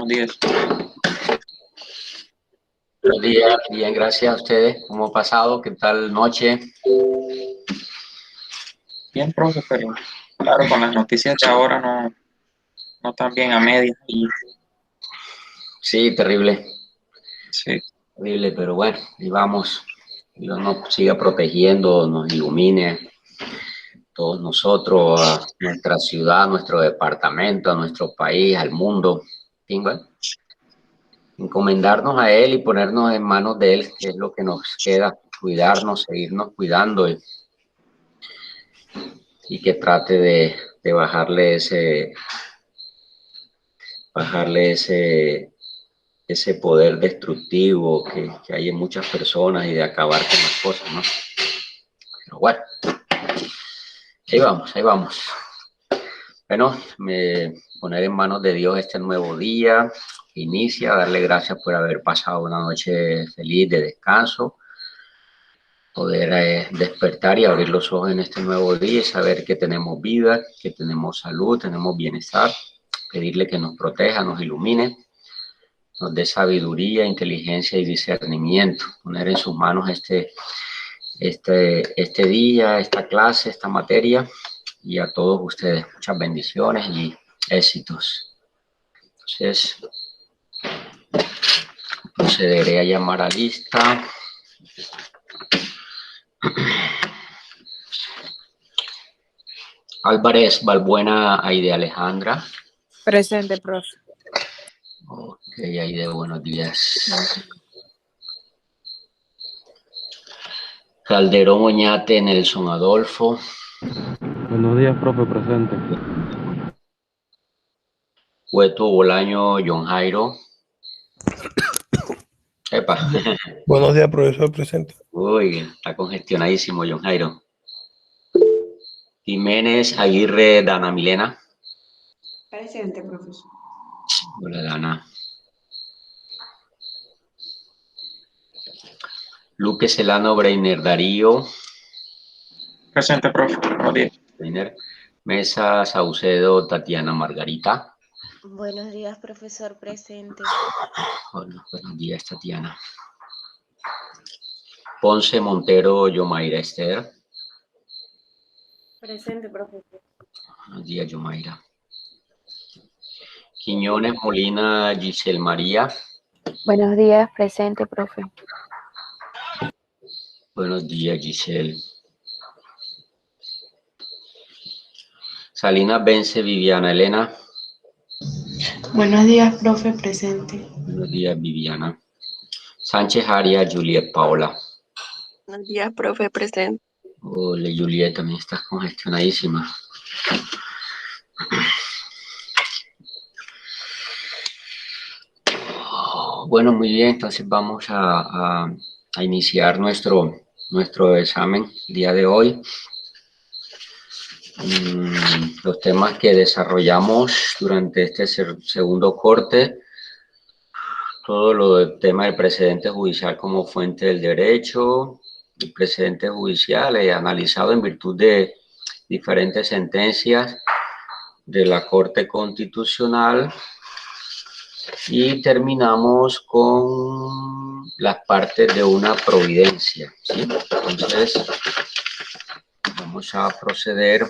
Buenos días. Buenos días, bien, gracias a ustedes. ¿Cómo ha pasado? ¿Qué tal noche? Bien, profe, pero claro, con las noticias de ahora no tan bien a medias. Sí, terrible, Sí, terrible, pero bueno, y vamos. Dios nos siga protegiendo, nos ilumine, todos nosotros, a nuestra ciudad, a nuestro departamento, a nuestro país, al mundo. En fin, bueno, encomendarnos a Él y ponernos en manos de Él, que es lo que nos queda, cuidarnos, seguirnos cuidando y que trate de bajarle ese poder destructivo que hay en muchas personas y de acabar con las cosas, ¿no? Pero bueno, ahí vamos, ahí vamos. Bueno, poner en manos de Dios este nuevo día que inicia, darle gracias por haber pasado una noche feliz de descanso, poder despertar y abrir los ojos en este nuevo día y saber que tenemos vida, que tenemos salud, tenemos bienestar, pedirle que nos proteja, nos ilumine, nos dé sabiduría, inteligencia y discernimiento, poner en sus manos este día, esta clase, esta materia, y a todos ustedes muchas bendiciones y éxitos. Entonces, procederé a llamar a lista. Álvarez Balbuena Aide Alejandra. Presente, profe. Ok, Aide, buenos días. Calderón Oñate Nelson Adolfo. Buenos días, profe, presente. Cueto Bolaño John Jairo. Epa. Buenos días, profesor, presente. Uy, está congestionadísimo John Jairo. Jiménez Aguirre Dana Milena. Presente, profesor. Hola, Dana. Luque Celano Breiner Darío. presente, profe. Buenos días. Breiner. Mesa Saucedo Tatiana Margarita. Buenos días, profesor, presente. Hola, buenos días, Tatiana. Ponce Montero Yomaira Esther. Presente, profesor. Buenos días, Yomaira. Quiñones Molina Giselle María. Buenos días, presente, profe. Buenos días, Giselle. Salinas Vence Viviana Elena. Buenos días, profe, presente. Buenos días, Viviana. Sánchez Arias Juliet Paola. Buenos días, profe, presente. Hola, Juliet, también estás congestionadísima. Bueno, muy bien, entonces vamos a iniciar nuestro examen el día de hoy. Los temas que desarrollamos durante este segundo corte, todo lo del tema del precedente judicial como fuente del derecho, el precedente judicial analizado en virtud de diferentes sentencias de la Corte Constitucional, y terminamos con las partes de una providencia, ¿sí? Entonces, vamos a proceder.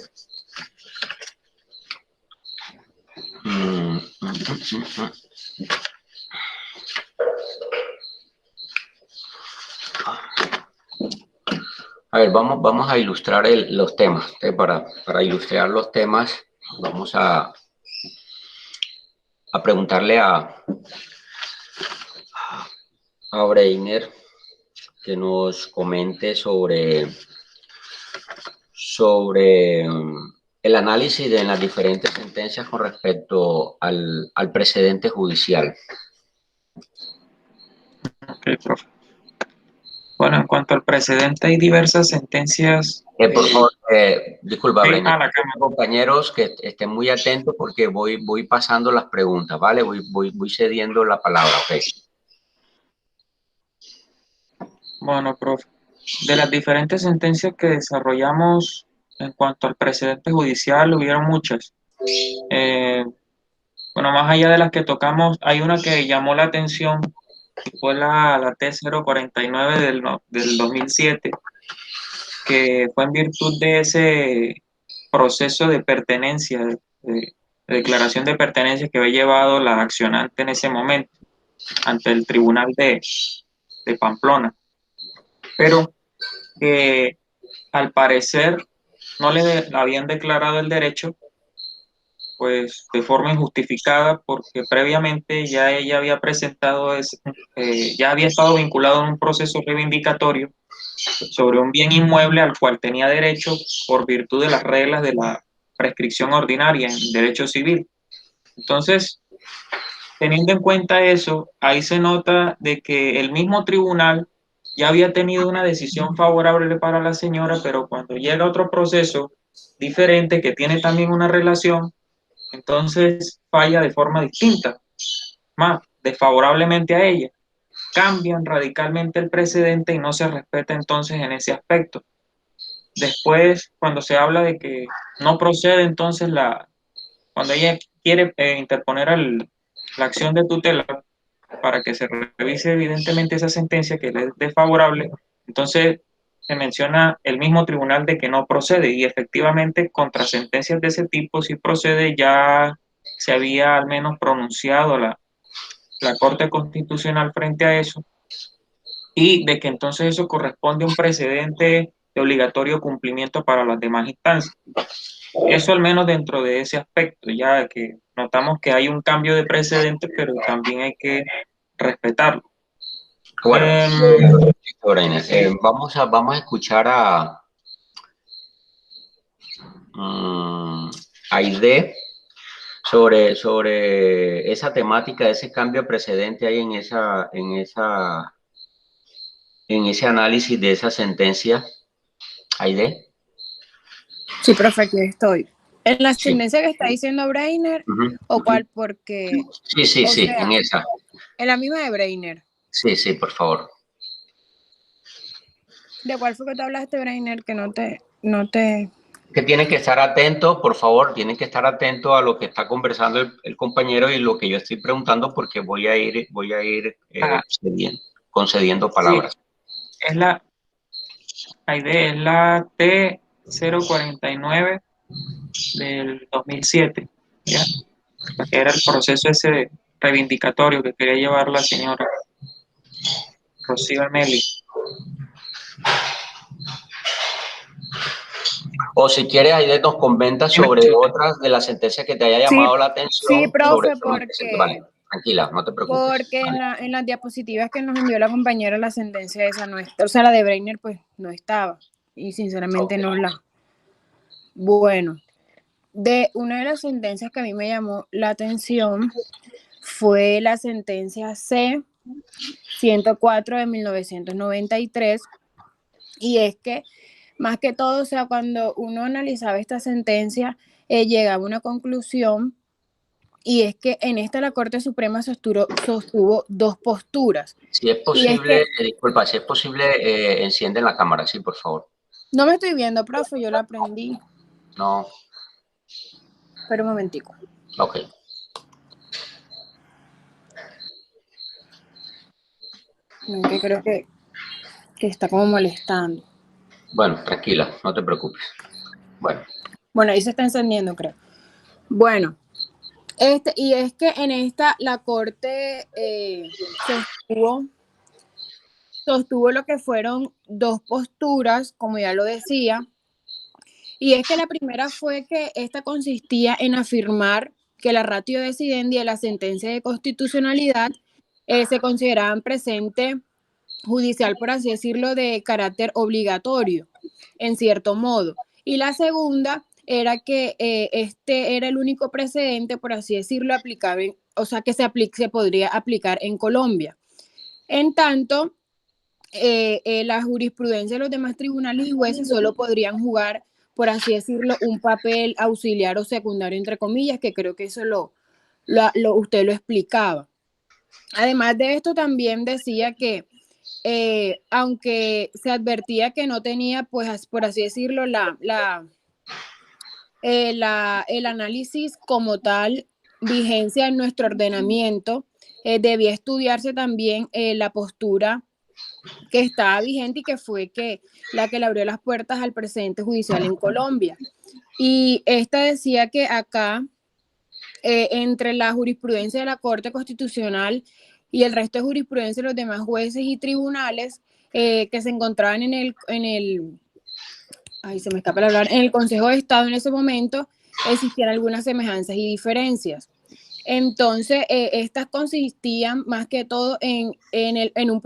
A ver, vamos a ilustrar los temas. Para ilustrar los temas, vamos a preguntarle a Breiner que nos comente sobre el análisis de las diferentes sentencias con respecto al precedente judicial. Ok, profe. Bueno, en cuanto al precedente, hay diversas sentencias. Por favor, disculpa, Sí, Breiner, a la cámara. compañeros que estén muy atentos porque voy pasando las preguntas, ¿vale? Voy cediendo la palabra, ok. Bueno, profe, de las diferentes sentencias que desarrollamos en cuanto al precedente judicial, hubieron muchas. Bueno, más allá de las que tocamos, hay una que llamó la atención, y fue la T049 del 2007, que fue en virtud de ese proceso de pertenencia, de declaración de pertenencia que había llevado la accionante en ese momento ante el tribunal de Pamplona. Pero que al parecer no le habían declarado el derecho, pues de forma injustificada, porque previamente ya ella había presentado, ya había estado vinculado en un proceso reivindicatorio sobre un bien inmueble al cual tenía derecho por virtud de las reglas de la prescripción ordinaria en derecho civil. Entonces, teniendo en cuenta eso, ahí se nota de que el mismo tribunal ya había tenido una decisión favorable para la señora, pero cuando llega otro proceso diferente que tiene también una relación, entonces falla de forma distinta, más desfavorablemente a ella. Cambian radicalmente el precedente y no se respeta entonces en ese aspecto. Después, cuando se habla de que no procede entonces cuando ella quiere interponer la acción de tutela para que se revise evidentemente esa sentencia que le es desfavorable, entonces se menciona el mismo tribunal de que no procede, y efectivamente contra sentencias de ese tipo sí procede. Ya se había al menos pronunciado la Corte Constitucional frente a eso, y de que entonces eso corresponde a un precedente de obligatorio cumplimiento para las demás instancias. Eso al menos dentro de ese aspecto, ya que notamos que hay un cambio de precedente, pero también hay que respetarlo. Bueno, Em, Breiner, vamos a escuchar a Aide sobre esa temática, ese cambio de precedente ahí en ese análisis de esa sentencia. Aide. Sí, profe, aquí estoy. ¿En la Sí. sentencia que está diciendo Breiner o cuál? Porque, Sí, o sí, sea, en esa. en la misma de Breiner. Sí, sí, por favor. ¿De cuál fue que te hablaste, Breiner? Que no te... Que tienen que estar atentos, por favor, tienen que estar atentos a lo que está conversando el compañero y lo que yo estoy preguntando, porque voy a ir concediendo palabras. es la idea, es la T049 del 2007, ¿ya? Que era el proceso ese reivindicatorio que quería llevar la señora Rocío Amelie. O si quieres, Aide nos comenta sobre otras de las sentencias que te haya Sí, llamado la atención. sí, profe, Vale, tranquila, no te preocupes. porque en las diapositivas que nos envió la compañera, la sentencia esa no está, o sea, la de Breiner pues no estaba, y sinceramente no la... Bueno, de una de las sentencias que a mí me llamó la atención fue la sentencia C-104 de 1993, y es que más que todo, o sea, cuando uno analizaba esta sentencia, llegaba a una conclusión, y es que en esta la Corte Suprema sostuvo dos posturas. Si es posible, disculpa, si es posible, encienden la cámara, sí, por favor. No me estoy viendo, profe, yo la aprendí. No. Espera un momentico. Ok. Que creo que está como molestando. Bueno, tranquila, no te preocupes. Bueno, ahí se está encendiendo, creo. Bueno, y es que en esta la Corte sostuvo lo que fueron dos posturas, como ya lo decía, y es que la primera fue que esta consistía en afirmar que la ratio decidendi de la sentencia de constitucionalidad se consideraban presente judicial, por así decirlo, de carácter obligatorio, en cierto modo. Y la segunda era que este era el único precedente, por así decirlo, aplicable, o sea, que se podría aplicar en Colombia. En tanto, la jurisprudencia de los demás tribunales y jueces solo podrían jugar, por así decirlo, un papel auxiliar o secundario, entre comillas, que creo que eso usted lo explicaba. Además de esto, también decía que aunque se advertía que no tenía, pues, por así decirlo, el análisis como tal vigencia en nuestro ordenamiento, debía estudiarse también la postura que estaba vigente y que fue la que le abrió las puertas al precedente judicial en Colombia. Y esta decía que acá, entre la jurisprudencia de la Corte Constitucional y el resto de jurisprudencia de los demás jueces y tribunales que se encontraban en el Consejo de Estado en ese momento, existían algunas semejanzas y diferencias. Entonces, estas consistían más que todo en un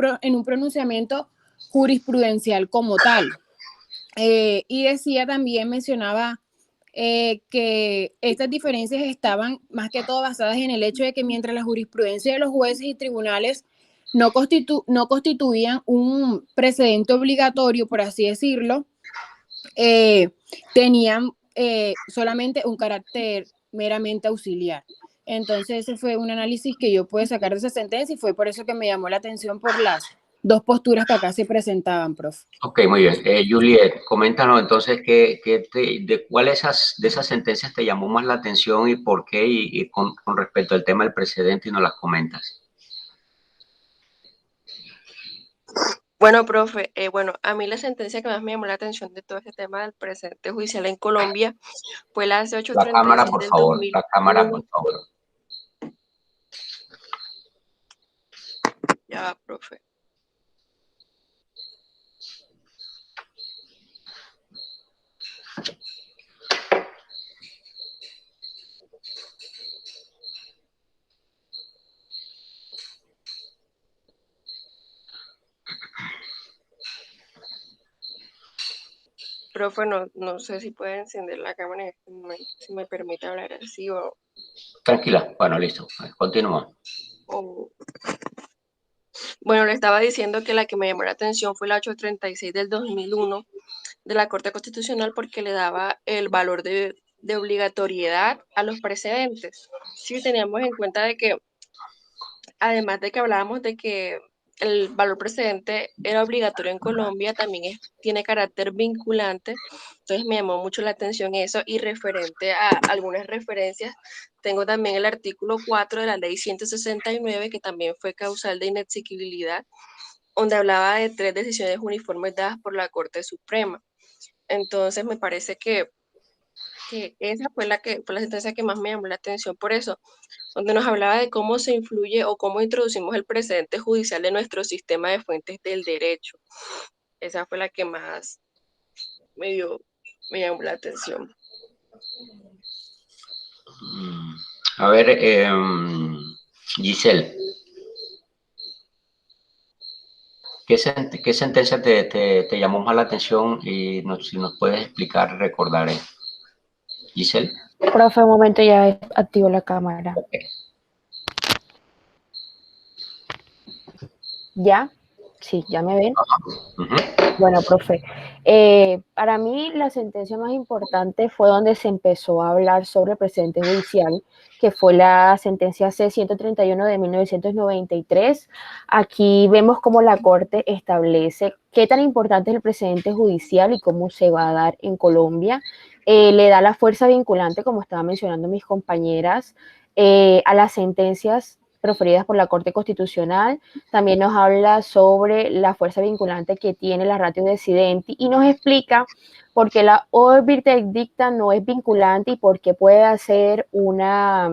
pronunciamiento jurisprudencial como tal. Y mencionaba que estas diferencias estaban más que todo basadas en el hecho de que mientras la jurisprudencia de los jueces y tribunales no constituían un precedente obligatorio, por así decirlo, tenían solamente un carácter meramente auxiliar. Entonces ese fue un análisis que yo pude sacar de esa sentencia y fue por eso que me llamó la atención por las dos posturas que acá se presentaban, profe. Ok, muy bien. Juliet, coméntanos entonces cuál de esas sentencias te llamó más la atención y por qué, y con respecto al tema del precedente, y nos las comentas. Bueno, profe, a mí la sentencia que más me llamó la atención de todo este tema del precedente judicial en Colombia fue la C836 La cámara, por del favor. 2001. La cámara, por favor. Ya va, profe. Profe, no sé si puede encender la cámara en este momento, si me permite hablar así o... Tranquila, bueno, listo, continúa. Bueno, le estaba diciendo que la que me llamó la atención fue la 836 del 2001 de la Corte Constitucional porque le daba el valor de obligatoriedad a los precedentes. Sí, teníamos en cuenta de que, además de que hablábamos de que el valor precedente era obligatorio en Colombia, también tiene carácter vinculante. Entonces me llamó mucho la atención eso, y referente a algunas referencias, tengo también el artículo 4 de la ley 169, que también fue causal de inexequibilidad, donde hablaba de 3 decisiones uniformes dadas por la Corte Suprema. Entonces me parece que esa fue la sentencia que más me llamó la atención por eso, donde nos hablaba de cómo se influye o cómo introducimos el precedente judicial en nuestro sistema de fuentes del derecho. Esa fue la que más me llamó la atención. A ver, Giselle, ¿qué sentencia te llamó más la atención? Y si nos puedes explicar, recordar. Giselle. Profe, un momento, ya activo la cámara. Okay. ¿Ya? Sí, ¿ya me ven? Bueno, profe, para mí la sentencia más importante fue donde se empezó a hablar sobre el precedente judicial, que fue la sentencia C-131 de 1993. Aquí vemos cómo la Corte establece qué tan importante es el precedente judicial y cómo se va a dar en Colombia. Le da la fuerza vinculante, como estaban mencionando mis compañeras, a las sentencias proferidas por la Corte Constitucional. También nos habla sobre la fuerza vinculante que tiene la ratio decidenti y nos explica por qué la obispre dicta no es vinculante y por qué puede hacer una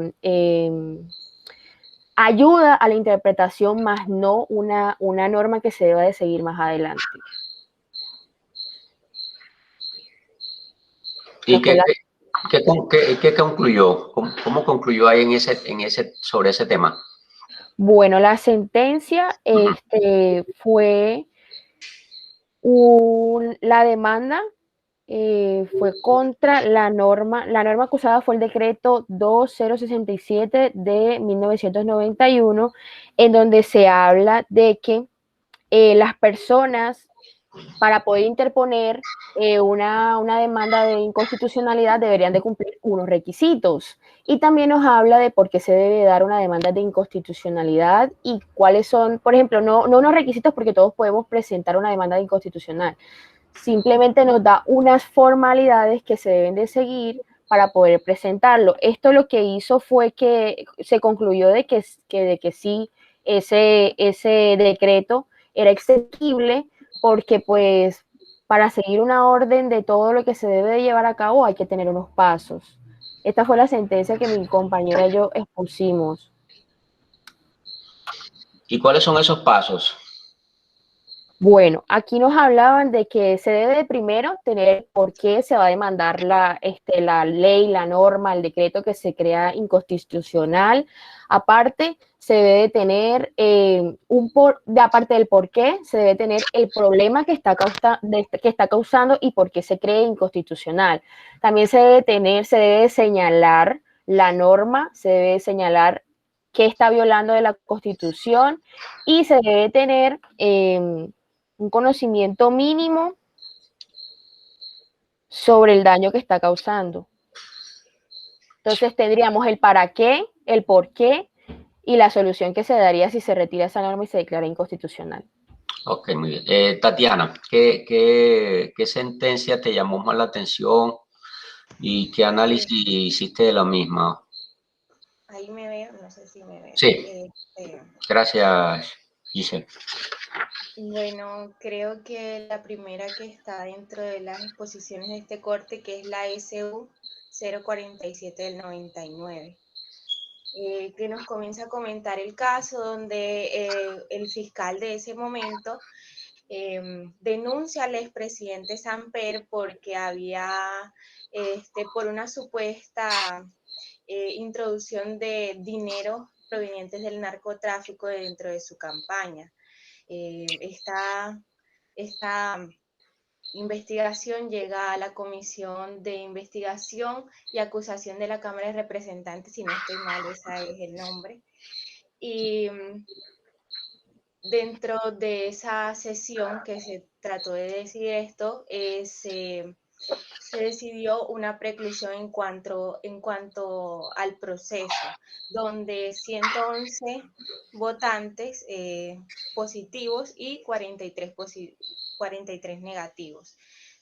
ayuda a la interpretación, más no una norma que se deba de seguir más adelante. ¿Y qué concluyó? ¿Cómo concluyó ahí sobre ese tema? Bueno, la sentencia fue la demanda fue contra la norma acusada fue el decreto 2067 de 1991, en donde se habla de que las personas, para poder interponer una demanda de inconstitucionalidad, deberían de cumplir unos requisitos. Y también nos habla de por qué se debe dar una demanda de inconstitucionalidad y cuáles son, por ejemplo, no unos requisitos, porque todos podemos presentar una demanda de inconstitucional. Simplemente nos da unas formalidades que se deben de seguir para poder presentarlo. Esto lo que hizo fue que se concluyó de que sí, ese decreto era exequible, porque pues para seguir una orden de todo lo que se debe de llevar a cabo hay que tener unos pasos. Esta fue la sentencia que mi compañera y yo expusimos. ¿Y cuáles son esos pasos? Bueno, aquí nos hablaban de que se debe de primero tener por qué se va a demandar la ley, la norma, el decreto que se crea inconstitucional. Aparte, se debe tener aparte del por qué, se debe tener el problema que está causando y por qué se cree inconstitucional. También se debe señalar la norma, se debe señalar qué está violando de la Constitución, y se debe tener un conocimiento mínimo sobre el daño que está causando. Entonces tendríamos el para qué, el por qué y la solución que se daría si se retira esa norma y se declara inconstitucional. Ok, muy bien. Tatiana, ¿qué sentencia te llamó más la atención y qué análisis hiciste de la misma? Ahí me veo, no sé si me veo. Sí. Gracias, Giselle. Bueno, creo que la primera que está dentro de las exposiciones de este corte, que es la SU 047 del 99, que nos comienza a comentar el caso donde el fiscal de ese momento denuncia al expresidente Samper porque había, por una supuesta introducción de dinero provenientes del narcotráfico dentro de su campaña. Esta investigación llega a la Comisión de Investigación y Acusación de la Cámara de Representantes, si no estoy mal, ese es el nombre. Y dentro de esa sesión que se trató de decidir esto, se decidió una preclusión en cuanto al proceso, donde 111 votantes positivos y 43 negativos.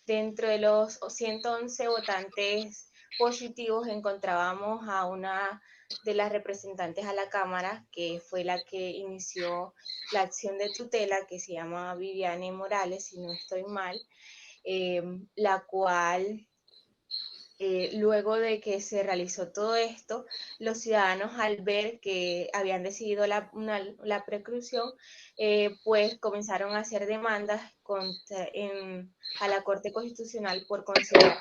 Dentro de los 111 votantes positivos encontrábamos a una de las representantes a la Cámara, que fue la que inició la acción de tutela, que se llama Viviane Morales, si no estoy mal, la cual, luego de que se realizó todo esto, los ciudadanos, al ver que habían decidido la preclusión, pues comenzaron a hacer demandas a la Corte Constitucional por considerar que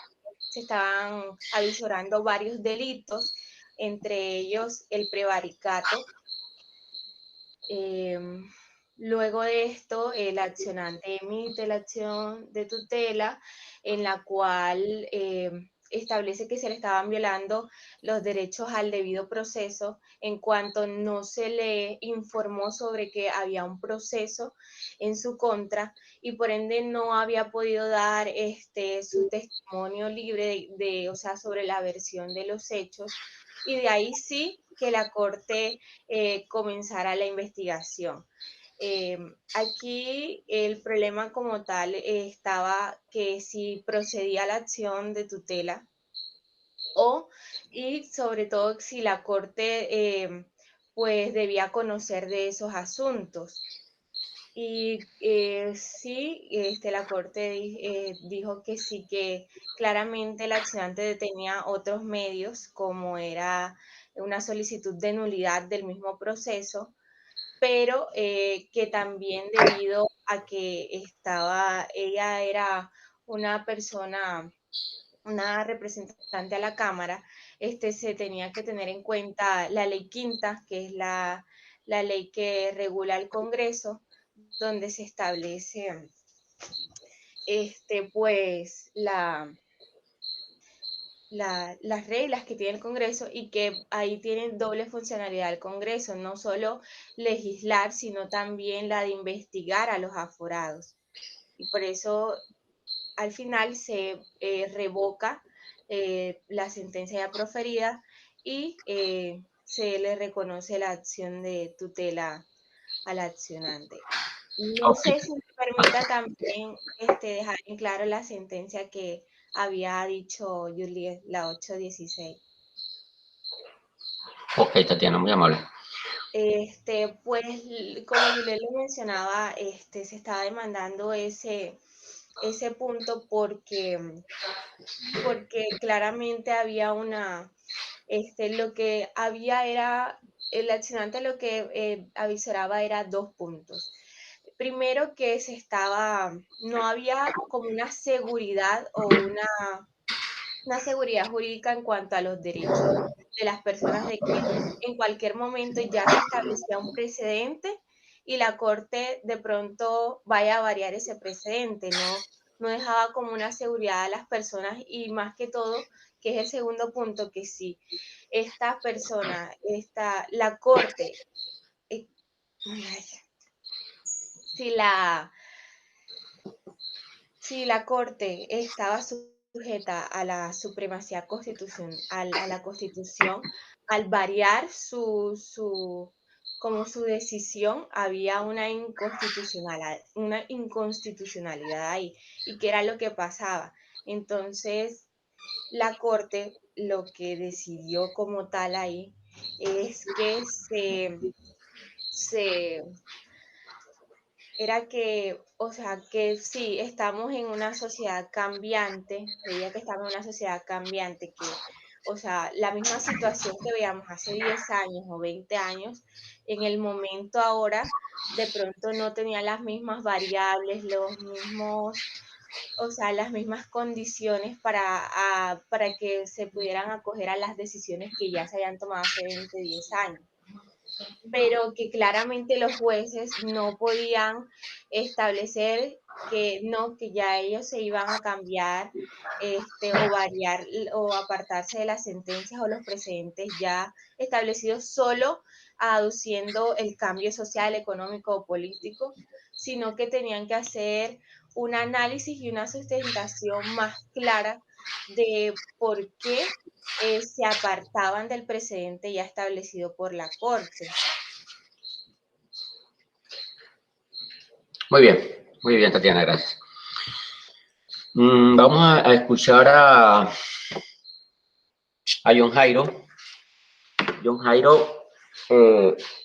se estaban avisorando varios delitos, entre ellos el prevaricato. Luego de esto, el accionante emite la acción de tutela, en la cual establece que se le estaban violando los derechos al debido proceso, en cuanto no se le informó sobre que había un proceso en su contra, y por ende no había podido dar su testimonio libre sobre la versión de los hechos, y de ahí sí que la Corte comenzara la investigación. Aquí el problema como tal estaba que si procedía la acción de tutela y sobre todo si la Corte pues debía conocer de esos asuntos. Y sí, la Corte dijo que sí, que claramente el accionante tenía otros medios, como era una solicitud de nulidad del mismo proceso, pero que también, debido a que ella era una persona, una representante a la Cámara, se tenía que tener en cuenta la ley quinta, que es la ley que regula el Congreso, donde se establece pues las reglas que tiene el Congreso, y que ahí tienen doble funcionalidad el Congreso, no solo legislar, sino también la de investigar a los aforados. Y por eso al final se revoca la sentencia ya proferida y se le reconoce la acción de tutela al accionante. No sé si me permita también dejar en claro la sentencia que había dicho Juliet, la 816. Ok, Tatiana, muy amable. Pues como Juliet le mencionaba, se estaba demandando ese punto porque claramente había lo que había era, el accionante lo que avisoraba era dos puntos. Primero que no había como una seguridad o una seguridad jurídica en cuanto a los derechos de las personas, de que en cualquier momento ya se establecía un precedente y la Corte de pronto vaya a variar ese precedente, no dejaba como una seguridad a las personas, y más que todo, que es el segundo punto, que si esta persona, la Corte, eh, si la Corte estaba sujeta a la supremacía a la Constitución, al variar como su decisión, había una inconstitucionalidad ahí. ¿Y qué era lo que pasaba? Entonces, la Corte lo que decidió como tal ahí es que era que, o sea, que sí, estamos en una sociedad cambiante, veía que estamos en una sociedad cambiante, que, o sea, la misma situación que veíamos hace 10 años o 20 años, en el momento ahora, de pronto no tenía las mismas variables, los mismos, o sea, las mismas condiciones para que se pudieran acoger a las decisiones que ya se habían tomado hace 20, 10 años, pero que claramente los jueces no podían establecer que no, que ya ellos se iban a cambiar, o variar o apartarse de las sentencias o los precedentes ya establecidos solo aduciendo el cambio social, económico o político, sino que tenían que hacer un análisis y una sustentación más clara de por qué se apartaban del precedente ya establecido por la Corte. Muy bien, Tatiana, gracias. Vamos a escuchar a John Jairo. John Jairo,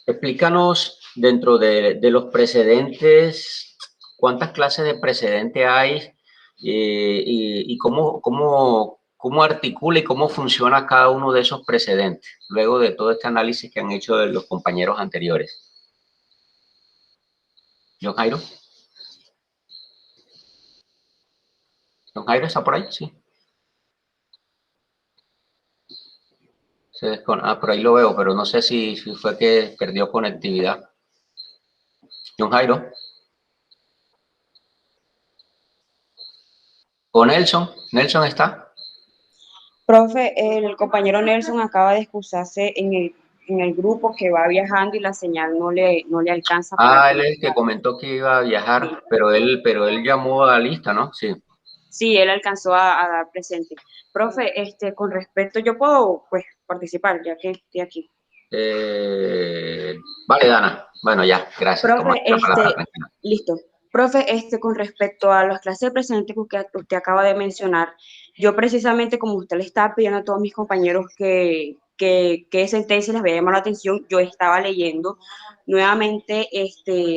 explícanos dentro de los precedentes, ¿cuántas clases de precedente hay y cómo articula y cómo funciona cada uno de esos precedentes, luego de todo este análisis que han hecho de los compañeros anteriores? John Jairo. ¿John Jairo está por ahí? Sí. Por ahí lo veo, pero no sé si fue que perdió conectividad. John Jairo. ¿O Nelson? ¿Nelson está? Profe, el compañero Nelson acaba de excusarse en el grupo, que va viajando y la señal no le alcanza para Él es el que comentó que iba a viajar, sí. pero él llamó a la lista, ¿no? Sí. Sí, él alcanzó a dar presente. Profe, con respecto, yo puedo, pues, participar, ya que estoy aquí. Vale, Dana. Bueno, ya, gracias. Profe, listo. Profe, con respecto a las clases de precedentes que usted acaba de mencionar, yo precisamente, como usted le estaba pidiendo a todos mis compañeros que sentencias les había llamado la atención, yo estaba leyendo nuevamente,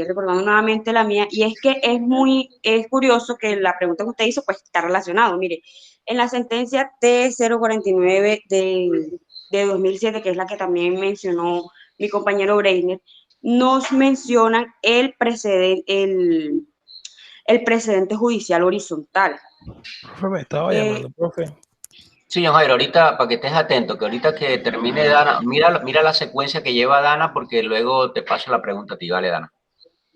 recordando nuevamente la mía, y es que es curioso que la pregunta que usted hizo, pues, está relacionado. Mire, en la sentencia T049 de 2007, que es la que también mencionó mi compañero Breiner, nos mencionan el precedente judicial horizontal. Profe, me estaba llamando, profe. Sí, John Jairo, ahorita, para que estés atento, que ahorita que termine Dana, mira la secuencia que lleva Dana, porque luego te paso la pregunta a ti. Vale, Dana.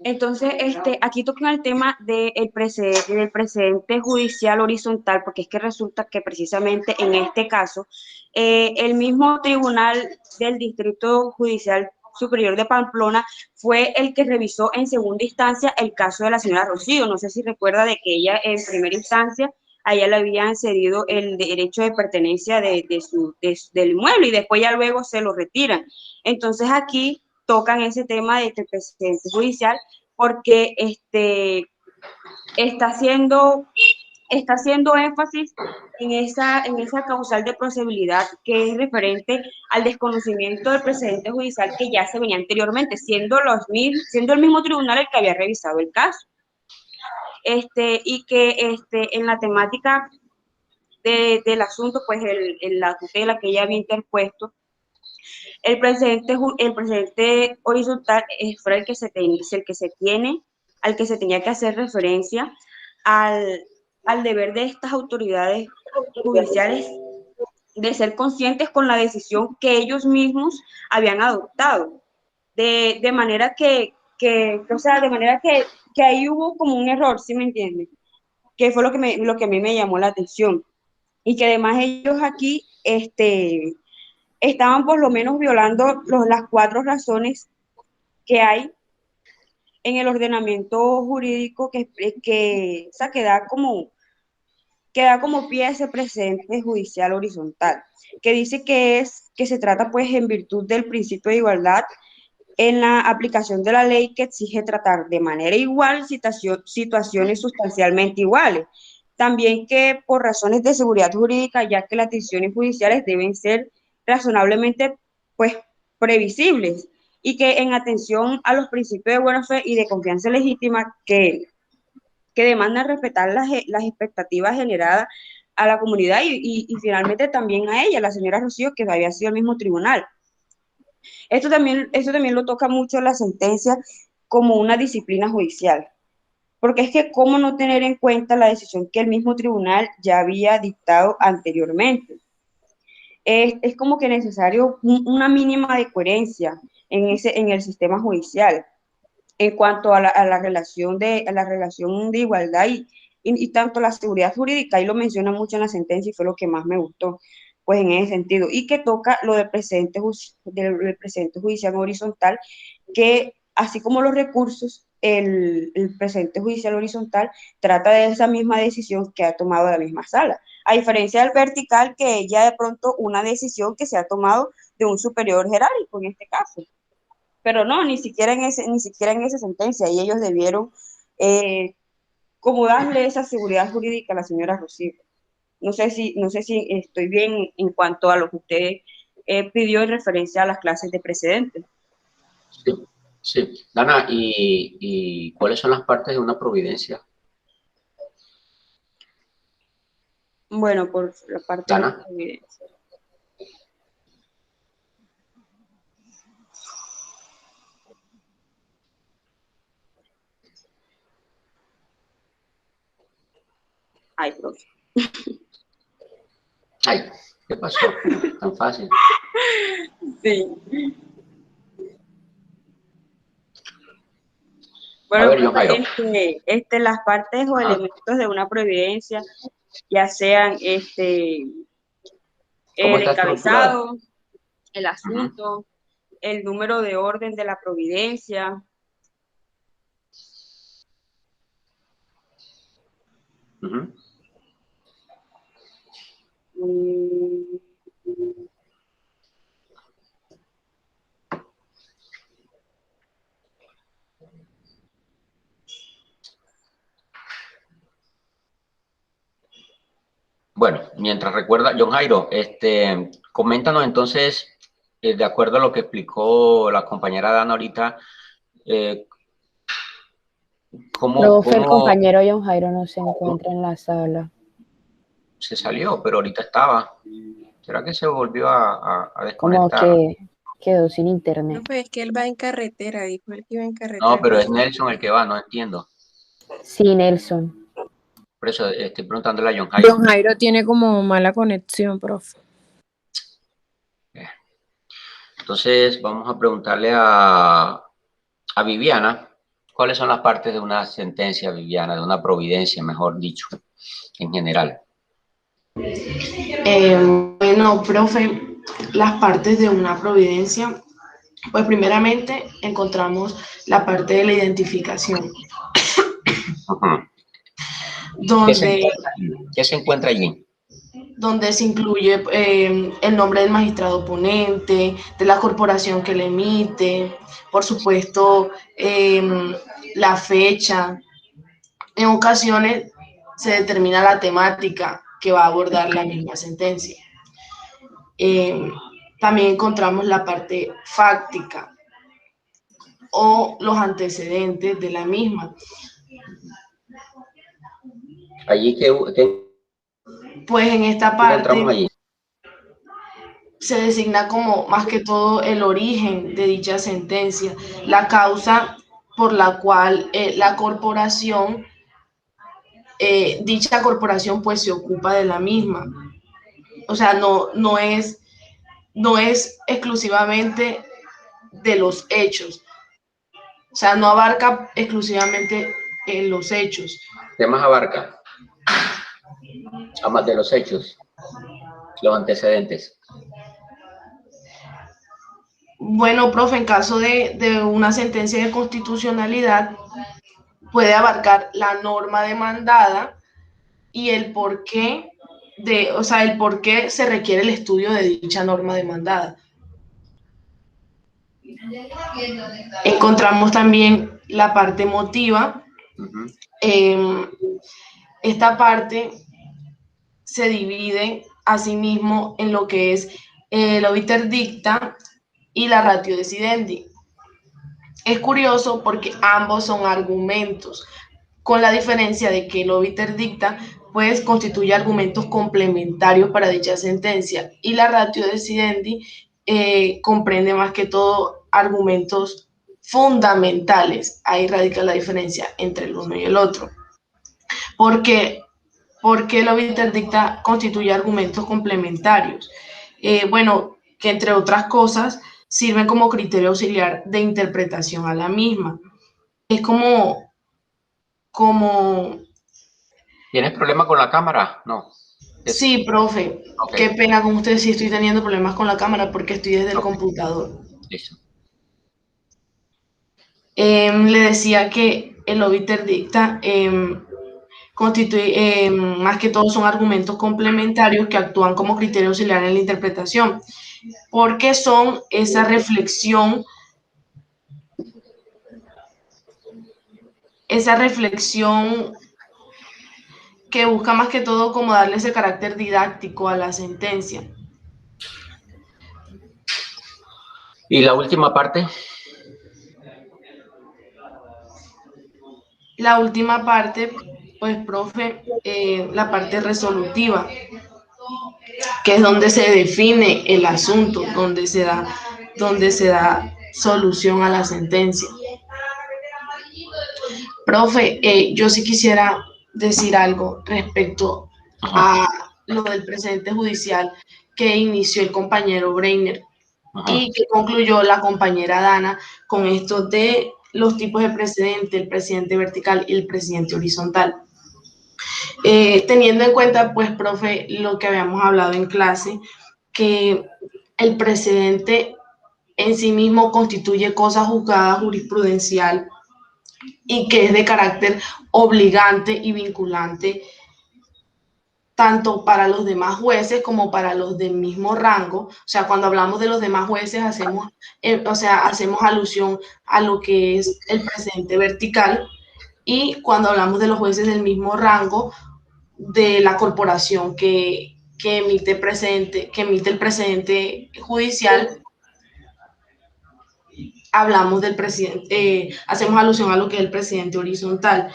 Entonces, aquí tocan el tema del precedente judicial horizontal, porque es que resulta que precisamente en este caso, el mismo Tribunal del Distrito Judicial Superior de Pamplona fue el que revisó en segunda instancia el caso de la señora Rocío. No sé si recuerda de que ella en primera instancia a ella le habían cedido el derecho de pertenencia del inmueble, y después ya luego se lo retiran. Entonces aquí tocan ese tema de este precedente judicial, porque está siendo está haciendo énfasis en esa causal de procedibilidad que es referente al desconocimiento del precedente judicial que ya se venía anteriormente, siendo el mismo tribunal el que había revisado el caso. Y que en la temática del asunto, pues la tutela que ella había interpuesto, el precedente horizontal fue al que se tenía que hacer referencia al deber de estas autoridades judiciales de ser conscientes con la decisión que ellos mismos habían adoptado, de manera que ahí hubo como un error, ¿sí me entienden? Que fue lo que a mí me llamó la atención, y que además ellos aquí estaban por lo menos violando las 4 razones que hay en el ordenamiento jurídico que da como pie a ese precedente judicial horizontal, que dice que se trata pues en virtud del principio de igualdad en la aplicación de la ley, que exige tratar de manera igual situaciones sustancialmente iguales. También que por razones de seguridad jurídica, ya que las decisiones judiciales deben ser razonablemente pues previsibles, y que en atención a los principios de buena fe y de confianza legítima que demandan respetar las expectativas generadas a la comunidad y finalmente también a ella, la señora Rocío, que había sido el mismo tribunal. Esto también lo toca mucho la sentencia como una disciplina judicial, porque es que cómo no tener en cuenta la decisión que el mismo tribunal ya había dictado anteriormente. Es como que necesario una mínima de coherencia en el sistema judicial en cuanto a la relación de igualdad y tanto la seguridad jurídica, ahí lo menciona mucho en la sentencia y fue lo que más me gustó, pues en ese sentido, y que toca lo del precedente judicial horizontal, que así como los recursos, el precedente judicial horizontal trata de esa misma decisión que ha tomado la misma sala, a diferencia del vertical, que ya de pronto una decisión que se ha tomado de un superior jerárquico en este caso. Pero no, ni siquiera en esa sentencia, y ellos debieron como darle esa seguridad jurídica a la señora Rocío. No sé si estoy bien en cuanto a lo que usted pidió en referencia a las clases de precedentes. Sí. Dana, ¿y cuáles son las partes de una providencia? Bueno, por la parte Dana. de la providencia. Ay, profe. Ay, ¿qué pasó? Tan fácil. Sí. Bueno, A ver, profe, las partes o elementos de una providencia, ya sean el encabezado, el asunto, el número de orden de la providencia. Bueno, mientras recuerda, John Jairo, coméntanos entonces, de acuerdo a lo que explicó la compañera Dana ahorita, Profe, el compañero John Jairo no se encuentra en la sala. Se salió, pero ahorita estaba. ¿Será que se volvió a desconectar? Como que quedó sin internet. Profe, es que él va en carretera, dijo él que iba en carretera. No, pero es Nelson el que va, no entiendo. Sí, Nelson. Por eso estoy preguntándole a John Jairo. John Jairo tiene como mala conexión, profe. Entonces vamos a preguntarle a Viviana, ¿cuáles son las partes de una sentencia, Viviana, de una providencia, mejor dicho, en general? Bueno, profe, las partes de una providencia, pues primeramente encontramos la parte de la identificación. Donde, ¿Qué se encuentra allí? Donde se incluye el nombre del magistrado ponente, de la corporación que le emite, por supuesto, la fecha. En ocasiones se determina la temática que va a abordar la misma sentencia. También encontramos la parte fáctica o los antecedentes de la misma. Allí que pues en esta parte se designa como más que todo el origen de dicha sentencia, la causa por la cual la corporación, dicha corporación pues se ocupa de la misma. O sea, no es exclusivamente de los hechos. O sea, no abarca exclusivamente los hechos. ¿Qué más abarca? Además de los hechos, los antecedentes. Bueno, profe, en caso de una sentencia de constitucionalidad, puede abarcar la norma demandada y el porqué el por qué se requiere el estudio de dicha norma demandada. Encontramos también la parte emotiva. Esta parte se divide asimismo en lo que es el obiter dicta y la ratio decidendi. Es curioso porque ambos son argumentos, con la diferencia de que el obiter dicta pues constituye argumentos complementarios para dicha sentencia y la ratio decidendi comprende más que todo argumentos fundamentales. Ahí radica la diferencia entre el uno y el otro. Porque el obiter dicta constituye argumentos complementarios. Bueno, que entre otras cosas sirven como criterio auxiliar de interpretación a la misma. Es como... ¿Tienes problema con la cámara? No. Sí, profe. Okay. Qué pena con usted si estoy teniendo problemas con la cámara porque estoy desde el computador. Listo. Le decía que el obiter dicta constituye, más que todo son argumentos complementarios que actúan como criterio auxiliar en la interpretación, porque son esa reflexión que busca más que todo como darle ese carácter didáctico a la sentencia. ¿Y la última parte? La última parte, pues, profe, la parte resolutiva, que es donde se define el asunto, donde se da solución a la sentencia. Profe, yo sí quisiera decir algo respecto a lo del precedente judicial que inició el compañero Breiner y que concluyó la compañera Dana con esto de los tipos de precedente, el precedente vertical y el precedente horizontal. Teniendo en cuenta, pues, profe, lo que habíamos hablado en clase, que el precedente en sí mismo constituye cosa juzgada jurisprudencial y que es de carácter obligante y vinculante tanto para los demás jueces como para los del mismo rango. O sea, cuando hablamos de los demás jueces hacemos alusión a lo que es el precedente vertical, y cuando hablamos de los jueces del mismo rango de la corporación que emite el precedente judicial, hablamos del presidente, hacemos alusión a lo que es el precedente horizontal.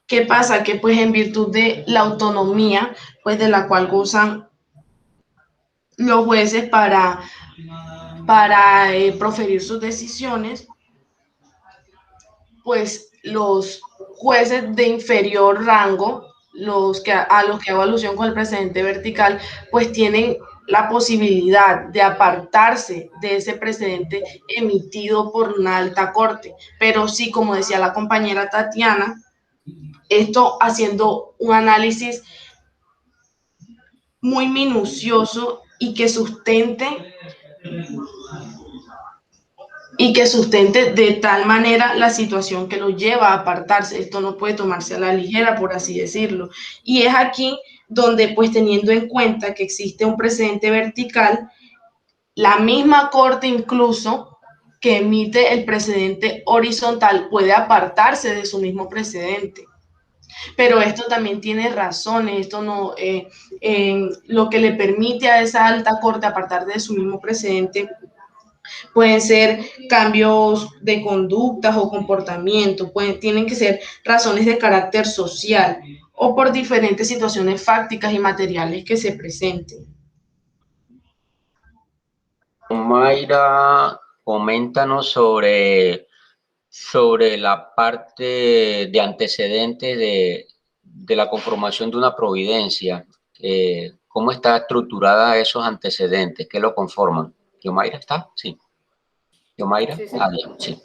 ¿Qué pasa? Que pues en virtud de la autonomía pues de la cual gozan los jueces para proferir sus decisiones, pues los jueces de inferior rango, a los que hago alusión con el precedente vertical, pues tienen la posibilidad de apartarse de ese precedente emitido por una alta corte. Pero sí, como decía la compañera Tatiana, esto haciendo un análisis muy minucioso y que sustente de tal manera la situación que lo lleva a apartarse. Esto no puede tomarse a la ligera, por así decirlo. Y es aquí donde, pues, teniendo en cuenta que existe un precedente vertical, la misma corte incluso que emite el precedente horizontal puede apartarse de su mismo precedente. Pero esto también tiene razones, esto no, lo que le permite a esa alta corte apartar de su mismo precedente pueden ser cambios de conductas o comportamiento, tienen que ser razones de carácter social o por diferentes situaciones fácticas y materiales que se presenten. Mayra, coméntanos sobre la parte de antecedentes de la conformación de una providencia. ¿Cómo está estructurada esos antecedentes? ¿Qué lo conforman? ¿Yomaira está? Sí. ¿Yomaira? Sí, sí. Ah, bien, sí.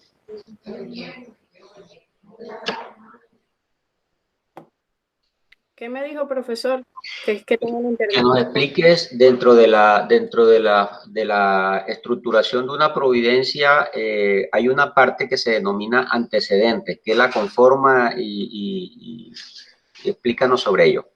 ¿Qué me dijo, profesor? Que tengo internet. Que nos expliques dentro de la estructuración de una providencia, hay una parte que se denomina antecedentes, que la conforma y explícanos sobre ello.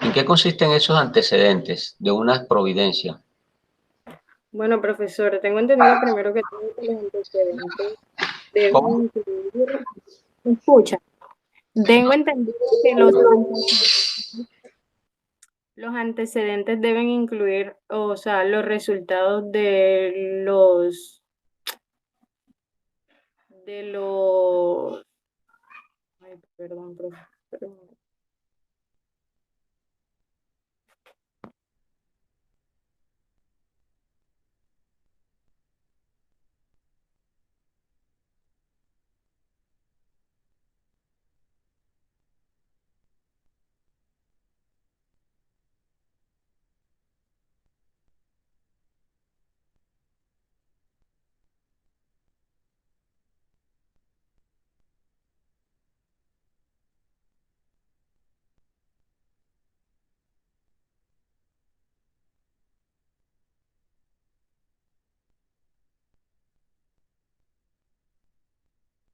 ¿En qué consisten esos antecedentes de una providencia? Bueno, profesor, tengo entendido primero que los antecedentes deben incluir, ¿me escucha? Tengo entendido que los antecedentes deben incluir, o sea, los resultados de los, ay, perdón, profe, perdón.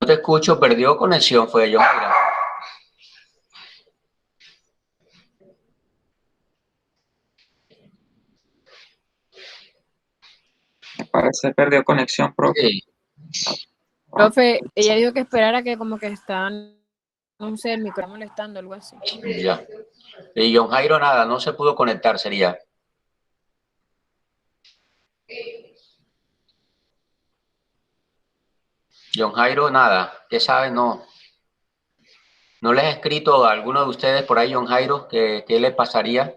No te escucho, perdió conexión, fue yo. Mira. Parece que perdió conexión, profe. Sí. Profe, ella dijo que esperara que como que están, no sé, el micrófono molestando, algo así. Ya. Y John Jairo nada, no se pudo conectar, sería. John Jairo nada, ¿qué sabe? No. ¿No les he escrito a alguno de ustedes por ahí, John Jairo, qué le pasaría?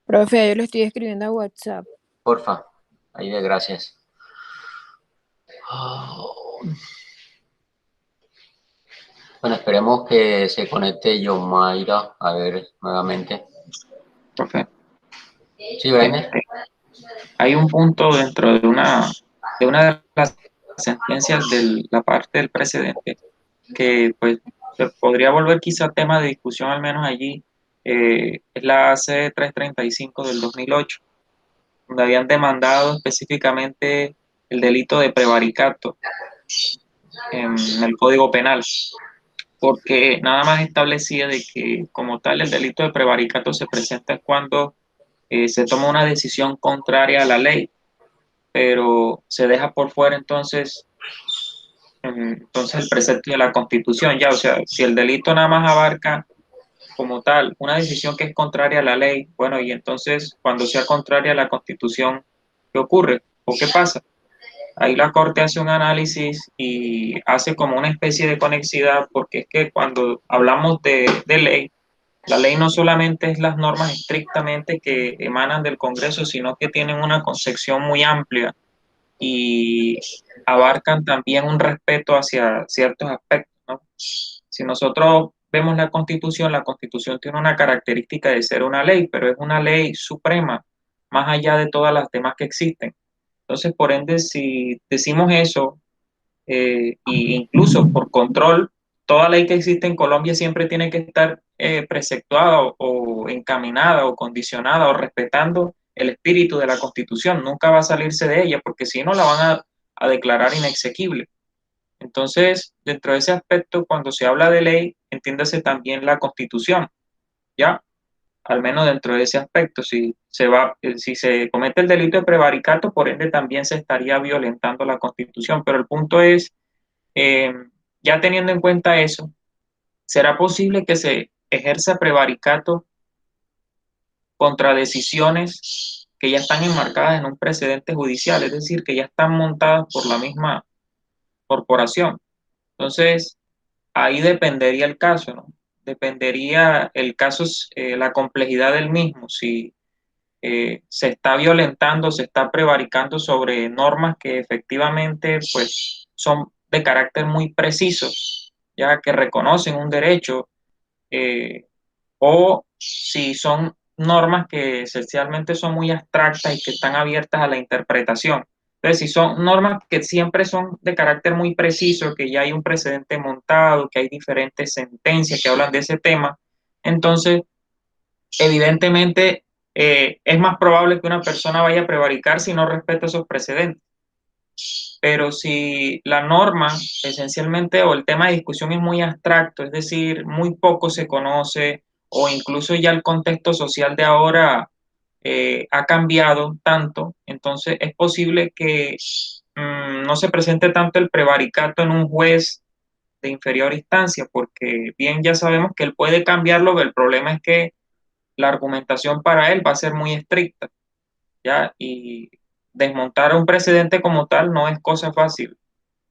Profe, yo lo estoy escribiendo a WhatsApp. Porfa, ahí de gracias. Oh. Bueno, esperemos que se conecte John Mayra, a ver, nuevamente. Profe. Sí, Bene. Hay un punto dentro de una de las sentencias de la parte del precedente que pues se podría volver quizá tema de discusión al menos allí, es la C-335 del 2008, donde habían demandado específicamente el delito de prevaricato en el Código Penal, porque nada más establecía de que como tal el delito de prevaricato se presenta cuando se toma una decisión contraria a la ley, pero se deja por fuera entonces el precepto de la Constitución, ya, o sea, si el delito nada más abarca como tal una decisión que es contraria a la ley, bueno, y entonces cuando sea contraria a la Constitución, ¿qué ocurre? ¿O qué pasa? Ahí la Corte hace un análisis y hace como una especie de conexidad, porque es que cuando hablamos de ley, la ley no solamente es las normas estrictamente que emanan del Congreso, sino que tienen una concepción muy amplia y abarcan también un respeto hacia ciertos aspectos, ¿no? Si nosotros vemos la Constitución tiene una característica de ser una ley, pero es una ley suprema, más allá de todas las demás que existen. Entonces, por ende, si decimos eso, e incluso por control, toda ley que existe en Colombia siempre tiene que estar preceptuada o encaminada o condicionada o respetando el espíritu de la Constitución. Nunca va a salirse de ella porque si no la van a declarar inexequible. Entonces, dentro de ese aspecto, cuando se habla de ley, entiéndase también la Constitución, ¿ya? al menos dentro de ese aspecto. Si se comete el delito de prevaricato, por ende también se estaría violentando la Constitución. Pero el punto es, ya teniendo en cuenta eso, ¿será posible que se ejerza prevaricato contra decisiones que ya están enmarcadas en un precedente judicial? Es decir, que ya están montadas por la misma corporación. Entonces, ahí dependería el caso, ¿no? Dependería el caso, la complejidad del mismo, si se está violentando, se está prevaricando sobre normas que efectivamente pues, son de carácter muy preciso, ya que reconocen un derecho, o si son normas que esencialmente son muy abstractas y que están abiertas a la interpretación. Entonces, si son normas que siempre son de carácter muy preciso, que ya hay un precedente montado, que hay diferentes sentencias que hablan de ese tema, entonces, evidentemente, es más probable que una persona vaya a prevaricar si no respeta esos precedentes. Pero si la norma, esencialmente, o el tema de discusión es muy abstracto, es decir, muy poco se conoce, o incluso ya el contexto social de ahora ha cambiado tanto, entonces es posible que no se presente tanto el prevaricato en un juez de inferior instancia, porque bien ya sabemos que él puede cambiarlo, pero el problema es que la argumentación para él va a ser muy estricta, ¿ya? Y desmontar un precedente como tal no es cosa fácil.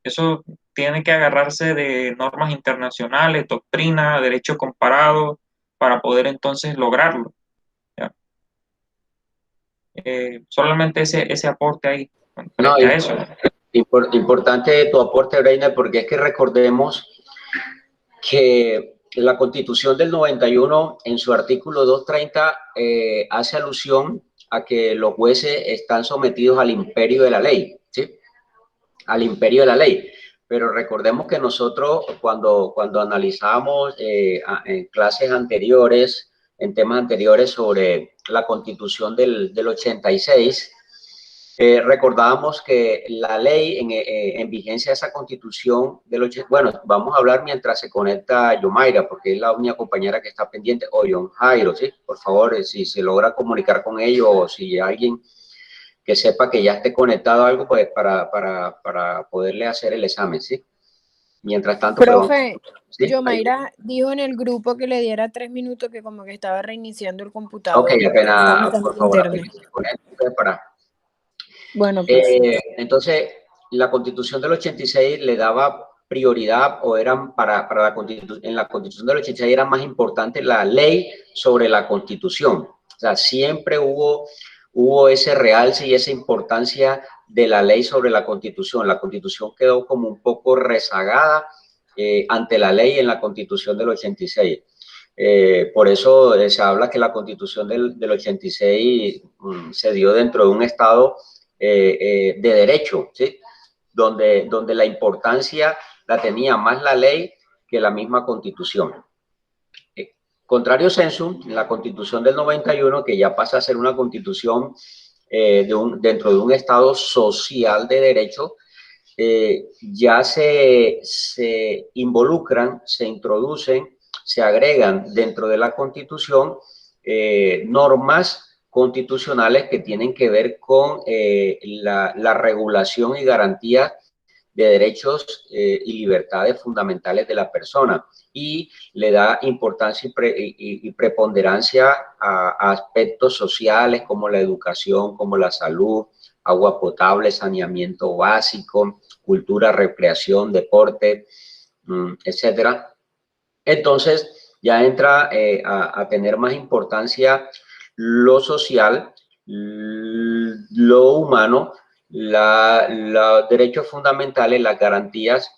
Eso tiene que agarrarse de normas internacionales, doctrina, derecho comparado, para poder entonces lograrlo, ¿ya? Solamente ese aporte ahí, No, frente a eso. importante tu aporte, Breiner, porque es que recordemos que la Constitución del 91, en su artículo 230, hace alusión a que los jueces están sometidos al imperio de la ley, ¿sí? Al imperio de la ley. Pero recordemos que nosotros, cuando analizamos en clases anteriores, en temas anteriores sobre la Constitución del 86, recordábamos que la ley en vigencia de esa Constitución del 86, bueno, vamos a hablar mientras se conecta Yomaira, porque es la única compañera que está pendiente, o John Jairo, ¿sí? Por favor, si se logra comunicar con ellos, o si alguien que sepa que ya esté conectado a algo, pues para poderle hacer el examen, ¿sí? Mientras tanto, profe, ¿sí? Yomaira dijo en el grupo que le diera 3 minutos, que como que estaba reiniciando el computador. Ok, apenas, por favor, internet. apenas se conecte para... Bueno, pues. Entonces, la Constitución del 86 le daba prioridad, o eran para la Constitución, en la Constitución del 86 era más importante la ley sobre la Constitución. O sea, siempre hubo ese realce y esa importancia de la ley sobre la Constitución. La Constitución quedó como un poco rezagada ante la ley en la Constitución del 86. Por eso se habla que la Constitución del 86 se dio dentro de un Estado de derecho, ¿sí? Donde la importancia la tenía más la ley que la misma Constitución. Contrario sensu, la Constitución del 91, que ya pasa a ser una Constitución dentro de un Estado social de derecho, ya se involucran, se introducen, se agregan dentro de la Constitución normas constitucionales que tienen que ver con la regulación y garantía de derechos y libertades fundamentales de la persona, y le da importancia y preponderancia a aspectos sociales como la educación, como la salud, agua potable, saneamiento básico, cultura, recreación, deporte, etcétera. Entonces ya entra a tener más importancia lo social, lo humano, los derechos fundamentales, las garantías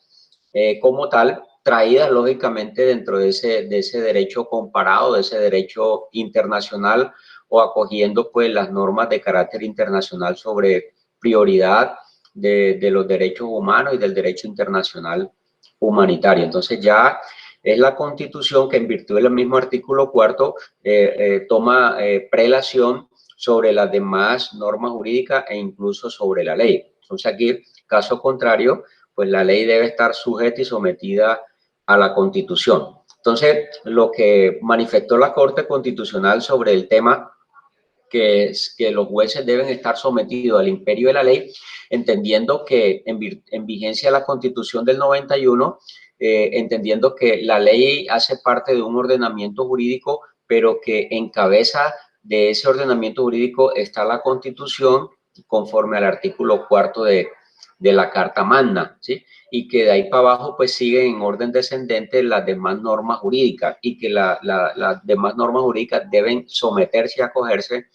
como tal, traídas lógicamente dentro de ese derecho comparado, de ese derecho internacional, o acogiendo pues las normas de carácter internacional sobre prioridad de los derechos humanos y del derecho internacional humanitario. Entonces ya es la Constitución que, en virtud del mismo artículo 4, toma prelación sobre las demás normas jurídicas e incluso sobre la ley. Entonces aquí, caso contrario, pues la ley debe estar sujeta y sometida a la Constitución. Entonces, lo que manifestó la Corte Constitucional sobre el tema, que es que los jueces deben estar sometidos al imperio de la ley, entendiendo que en vigencia de la Constitución del 91, entendiendo que la ley hace parte de un ordenamiento jurídico, pero que en cabeza de ese ordenamiento jurídico está la Constitución, conforme al artículo 4 de la Carta Magna, ¿sí? Y que de ahí para abajo pues siguen en orden descendente las demás normas jurídicas, y que las demás normas jurídicas deben someterse y acogerse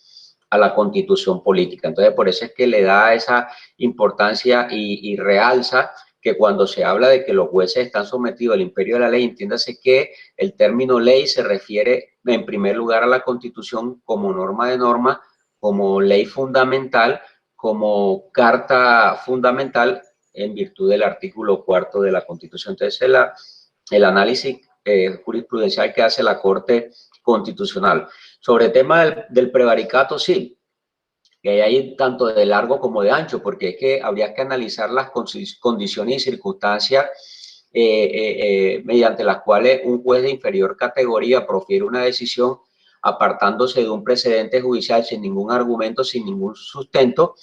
a la Constitución política. Entonces, por eso es que le da esa importancia y realza que cuando se habla de que los jueces están sometidos al imperio de la ley, entiéndase que el término ley se refiere en primer lugar a la Constitución como norma de norma, como ley fundamental, como carta fundamental en virtud del artículo 4 de la Constitución. Entonces, el análisis jurisprudencial que hace la Corte Constitucional. Sobre el tema del prevaricato, sí, que hay tanto de largo como de ancho, porque es que habría que analizar las condiciones y circunstancias mediante las cuales un juez de inferior categoría profiere una decisión apartándose de un precedente judicial sin ningún argumento, sin ningún sustento,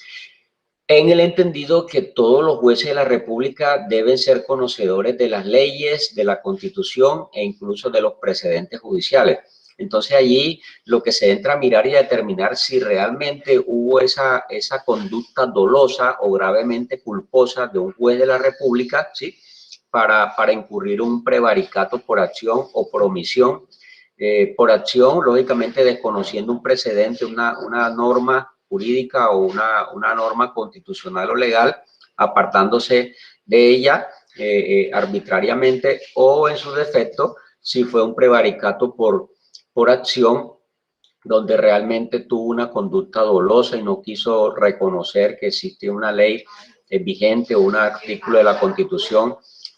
en el entendido que todos los jueces de la República deben ser conocedores de las leyes, de la Constitución e incluso de los precedentes judiciales. Entonces allí lo que se entra a mirar y a determinar si realmente hubo esa conducta dolosa o gravemente culposa de un juez de la República, ¿sí? Para incurrir un prevaricato por acción o por omisión. Por acción, lógicamente desconociendo un precedente, una norma jurídica o una norma constitucional o legal, apartándose de ella arbitrariamente, o en su defecto, si fue un prevaricato por acción, donde realmente tuvo una conducta dolosa y no quiso reconocer que existía una ley vigente o un artículo de la Constitución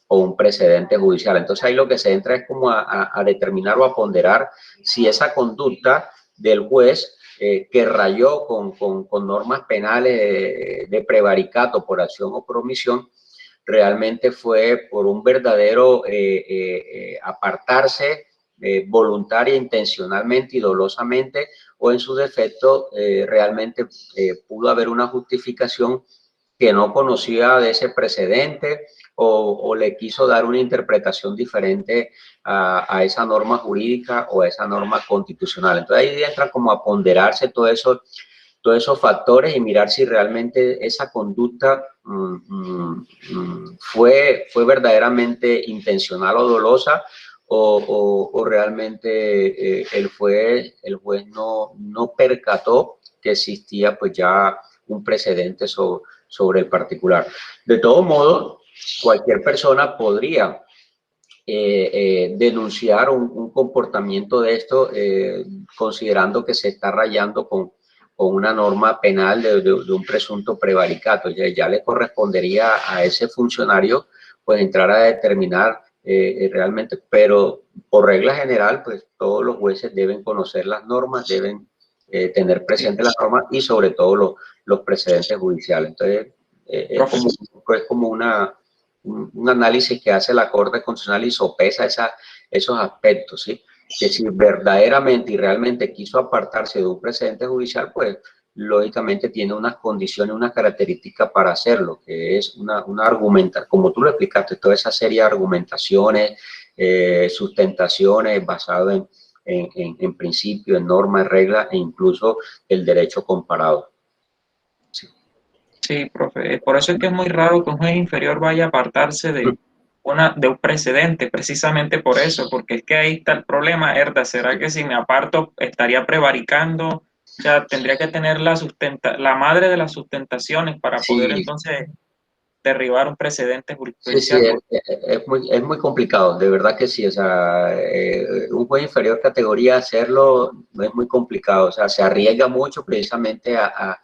o un precedente judicial. Entonces ahí lo que se entra es como a determinar o a ponderar si esa conducta del juez que rayó con normas penales de prevaricato por acción o por omisión, realmente fue por un verdadero apartarse voluntaria, intencionalmente y dolosamente, o en su defecto realmente pudo haber una justificación que no conocía de ese precedente, o le quiso dar una interpretación diferente a esa norma jurídica o a esa norma constitucional. Entonces ahí entra como a ponderarse todos esos factores y mirar si realmente esa conducta fue verdaderamente intencional o dolosa, o realmente el juez no percató que existía pues ya un precedente sobre el particular. De todo modo, cualquier persona podría denunciar un comportamiento de esto, considerando que se está rayando con una norma penal de un presunto prevaricato. Ya le correspondería a ese funcionario pues entrar a determinar realmente, pero por regla general pues todos los jueces deben conocer las normas, deben tener presente las normas y sobre todo los precedentes judiciales. Entonces es como un análisis que hace la Corte Constitucional y sopesa esos aspectos, ¿sí? Que si verdaderamente y realmente quiso apartarse de un precedente judicial, pues lógicamente tiene unas condiciones, unas características para hacerlo, que es una argumentación, como tú lo explicaste, toda esa serie de argumentaciones, sustentaciones basadas en principios, en normas, en reglas e incluso el derecho comparado. Sí. Sí, profe. Por eso es que es muy raro que un juez inferior vaya a apartarse de un precedente, precisamente por eso, porque es que ahí está el problema, Herda. ¿Será que si me aparto estaría prevaricando? O sea, tendría que tener la madre de las sustentaciones para poder entonces derribar un precedente jurisprudencial. Sí, es muy complicado, de verdad que sí. O sea, un juez inferior categoría hacerlo no es muy complicado, o sea, se arriesga mucho precisamente a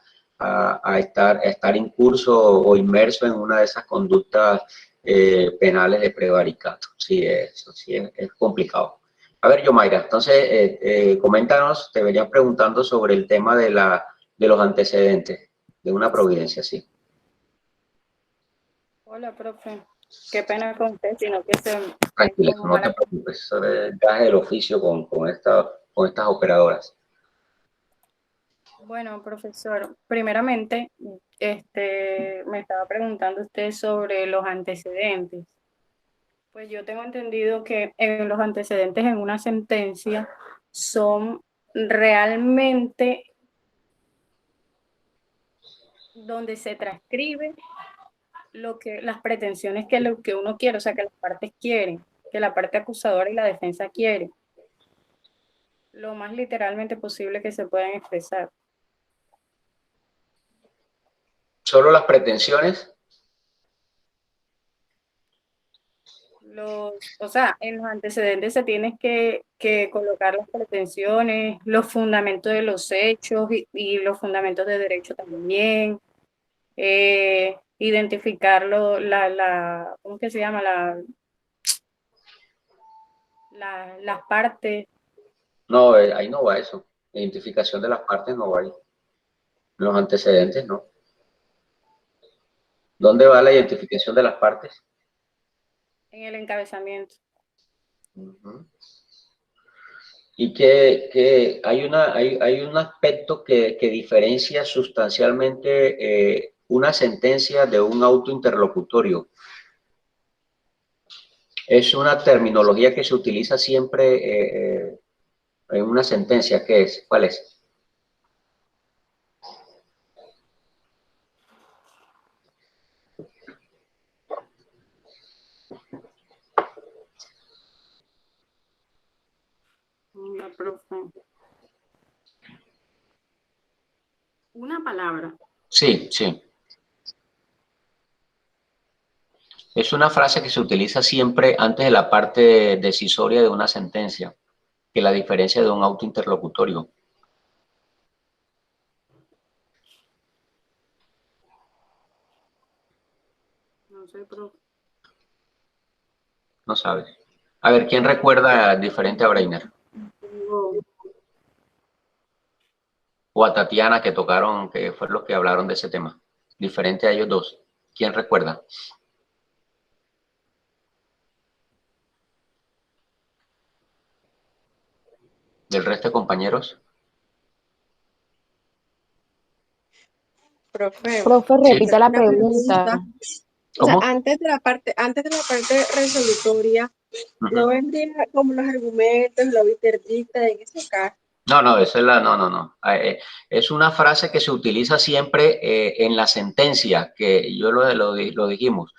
estar incurso o inmerso en una de esas conductas penales de prevaricato. Sí, eso sí es complicado. A ver, Yomaira, entonces coméntanos, te venía preguntando sobre el tema de los antecedentes de una providencia, sí. Hola, profe. qué pena con usted, sino que se... Tranquila, no te preocupes, eso es gaje del oficio con estas operadoras. Bueno, profesor, primeramente, me estaba preguntando usted sobre los antecedentes. Pues yo tengo entendido que los antecedentes en una sentencia son realmente donde se transcribe las pretensiones lo que uno quiere, o sea, que las partes quieren, que la parte acusadora y la defensa quieren, lo más literalmente posible que se puedan expresar. ¿Solo las pretensiones? O sea, en los antecedentes se tienen que colocar las pretensiones, los fundamentos de los hechos y los fundamentos de derecho también, identificarlo, ¿cómo que se llama? Las partes. No, ahí no va eso. La identificación de las partes no va ahí. Los antecedentes no. ¿Dónde va la identificación de las partes? En el encabezamiento. Y que hay un aspecto que diferencia sustancialmente una sentencia de un auto interlocutorio. Es una terminología que se utiliza siempre en una sentencia. ¿Qué es? ¿Cuál es? Una palabra. Sí, sí. Es una frase que se utiliza siempre antes de la parte decisoria de una sentencia, que la diferencia de un auto interlocutorio. No sé, profe. No sabes. A ver, ¿quién recuerda diferente a Breiner? O a Tatiana, que tocaron, que fueron los que hablaron de ese tema. Diferente a ellos dos. ¿Quién recuerda? ¿Del resto de compañeros? Profe, repita la una pregunta. O sea, ¿Cómo? antes de la parte resolutoria, ¿no vendría como los argumentos, la interdicta en ese caso? No, esa es no. Es una frase que se utiliza siempre en la sentencia, que yo lo dijimos,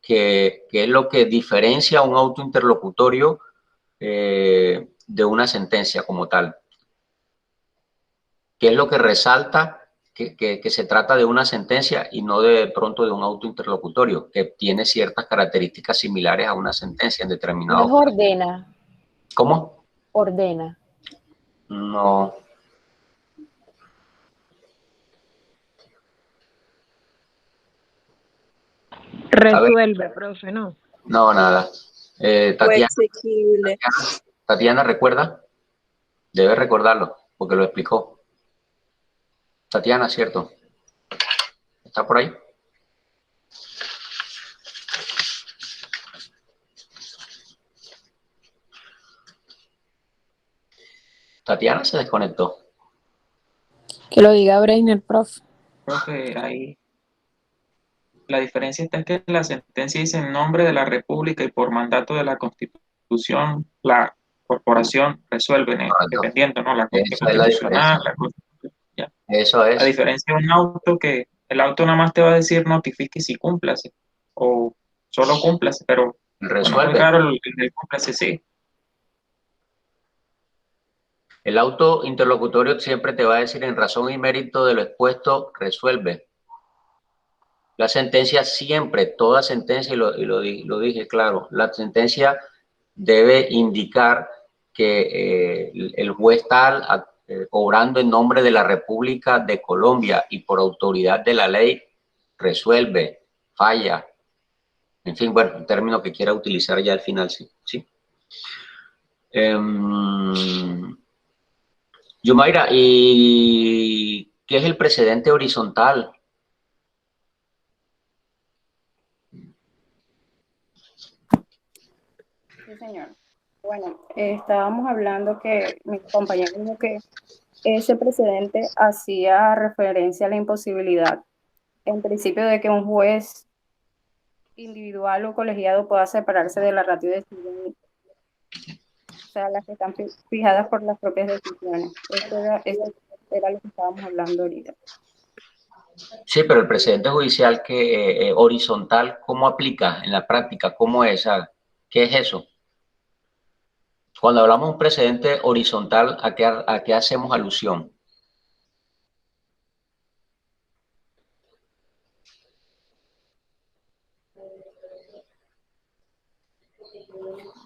que es lo que diferencia un auto interlocutorio de una sentencia como tal. Que es lo que resalta que se trata de una sentencia y no de pronto de un auto interlocutorio, que tiene ciertas características similares a una sentencia en determinado No es ordena. ¿Cómo? Ordena. No. Resuelve, profe, ¿no? No, nada. Tatiana, ¿recuerda? Debe recordarlo, porque lo explicó. Tatiana, ¿cierto? ¿Está por ahí? Tatiana se desconectó. Que lo diga Breiner, profe. Profe, ahí la diferencia está en que la sentencia dice en nombre de la República y por mandato de la Constitución, la corporación resuelve, dependiendo, ¿no? La Corte Esa es la Constitucional, diferencia. Ya. Eso es. A diferencia de un auto que el auto nada más te va a decir notifique si cúmplase o solo cúmplase, pero Resuelve. es muy raro el cúmplase, sí. El auto interlocutorio siempre te va a decir en razón y mérito de lo expuesto, resuelve. La sentencia siempre, toda sentencia, y lo dije claro, la sentencia debe indicar que el juez tal, obrando en nombre de la República de Colombia y por autoridad de la ley, resuelve, falla. En fin, bueno, un término que quiera utilizar ya al final, sí. Yumaira, ¿y qué es el precedente horizontal? señor. Bueno, estábamos hablando que mi compañero dijo que ese precedente hacía referencia a la imposibilidad, en principio, de que un juez individual o colegiado pueda separarse de la ratio decidendi, o sea, las que están fijadas por las propias decisiones. Eso era lo que estábamos hablando ahorita. Sí, pero el precedente judicial que horizontal, ¿cómo aplica en la práctica? ¿Cómo es? ¿Qué es eso? Cuando hablamos de un precedente horizontal, ¿a qué hacemos alusión?